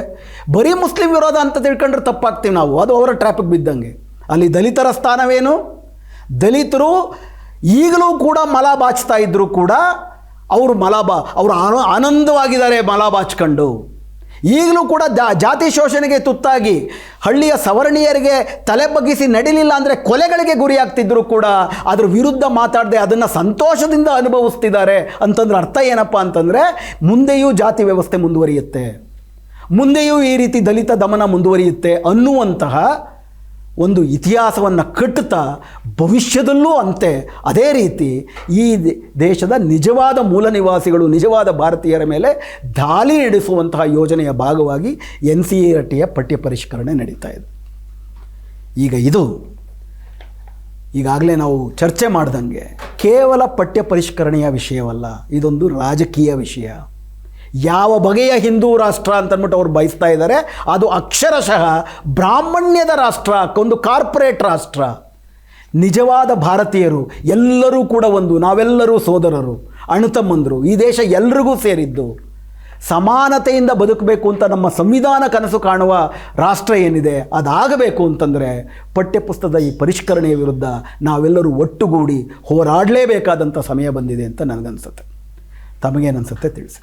ಬರೀ ಮುಸ್ಲಿಂ ವಿರೋಧ ಅಂತ ತಿಳ್ಕೊಂಡ್ರೆ ತಪ್ಪಾಗ್ತೀವಿ ನಾವು, ಅದು ಅವರ ಟ್ರ್ಯಾಪಿಗೆ ಬಿದ್ದಂಗೆ. ಅಲ್ಲಿ ದಲಿತರ ಸ್ಥಾನವೇನು? ದಲಿತರು ಈಗಲೂ ಕೂಡ ಮಲ ಬಾಚ್ತಾ ಇದ್ದರೂ ಕೂಡ ಅವರು ಆನಂದವಾಗಿದ್ದಾರೆ ಮಲ ಬಾಚ್ಕೊಂಡು. ಈಗಲೂ ಕೂಡ ಜಾತಿ ಶೋಷಣೆಗೆ ತುತ್ತಾಗಿ ಹಳ್ಳಿಯ ಸವರ್ಣೀಯರಿಗೆ ತಲೆ ಬಗ್ಗಿಸಿ ನಡಿಲಿಲ್ಲ ಅಂದರೆ ಕೊಲೆಗಳಿಗೆ ಗುರಿಯಾಗ್ತಿದ್ರು ಕೂಡ ಅದ್ರ ವಿರುದ್ಧ ಮಾತಾಡದೆ ಅದನ್ನು ಸಂತೋಷದಿಂದ ಅನುಭವಿಸ್ತಿದ್ದಾರೆ ಅಂತಂದ್ರೆ ಅರ್ಥ ಏನಪ್ಪ ಅಂತಂದರೆ, ಮುಂದೆಯೂ ಜಾತಿ ವ್ಯವಸ್ಥೆ ಮುಂದುವರಿಯುತ್ತೆ, ಮುಂದೆಯೂ ಈ ರೀತಿ ದಲಿತ ದಮನ ಮುಂದುವರಿಯುತ್ತೆ ಅನ್ನುವಂತಹ ಒಂದು ಇತಿಹಾಸವನ್ನು ಕಟ್ಟುತ್ತಾ ಭವಿಷ್ಯದಲ್ಲೂ ಅಂತೆ ಅದೇ ರೀತಿ ಈ ದೇಶದ ನಿಜವಾದ ಮೂಲ ನಿವಾಸಿಗಳು, ನಿಜವಾದ ಭಾರತೀಯರ ಮೇಲೆ ದಾಳಿ ನಡೆಸುವಂತಹ ಯೋಜನೆಯ ಭಾಗವಾಗಿ NCERTಯ ಪಠ್ಯ ಪರಿಷ್ಕರಣೆ ನಡೀತಾ ಇದೆ. ಈಗ ಇದು ಈಗಾಗಲೇ ನಾವು ಚರ್ಚೆ ಮಾಡ್ದಂಗೆ ಕೇವಲ ಪಠ್ಯ ಪರಿಷ್ಕರಣೆಯ ವಿಷಯವಲ್ಲ, ಇದೊಂದು ರಾಜಕೀಯ ವಿಷಯ. ಯಾವ ಬಗೆಯ ಹಿಂದೂ ರಾಷ್ಟ್ರ ಅಂತಂದ್ಬಿಟ್ಟು ಅವ್ರು ಬಯಸ್ತಾ ಇದ್ದಾರೆ, ಅದು ಅಕ್ಷರಶಃ ಬ್ರಾಹ್ಮಣ್ಯದ ರಾಷ್ಟ್ರ, ಒಂದು ಕಾರ್ಪೊರೇಟ್ ರಾಷ್ಟ್ರ. ನಿಜವಾದ ಭಾರತೀಯರು ಎಲ್ಲರೂ ಕೂಡ ಒಂದು, ನಾವೆಲ್ಲರೂ ಸೋದರರು, ಅಣ್ಣತಮ್ಮಂದರು, ಈ ದೇಶ ಎಲ್ರಿಗೂ ಸೇರಿದ್ದು. ಸಮಾನತೆಯಿಂದ ಬದುಕಬೇಕು ಅಂತ ನಮ್ಮ ಸಂವಿಧಾನ ಕನಸು ಕಾಣುವ ರಾಷ್ಟ್ರ ಏನಿದೆ ಅದಾಗಬೇಕು ಅಂತಂದರೆ ಪಠ್ಯಪುಸ್ತಕದ ಈ ಪರಿಷ್ಕರಣೆಯ ವಿರುದ್ಧ ನಾವೆಲ್ಲರೂ ಒಟ್ಟುಗೂಡಿ ಹೋರಾಡಲೇಬೇಕಾದಂಥ ಸಮಯ ಬಂದಿದೆ ಅಂತ ನನಗನ್ಸುತ್ತೆ. ತಮಗೇನನ್ಸುತ್ತೆ ತಿಳಿಸಿ.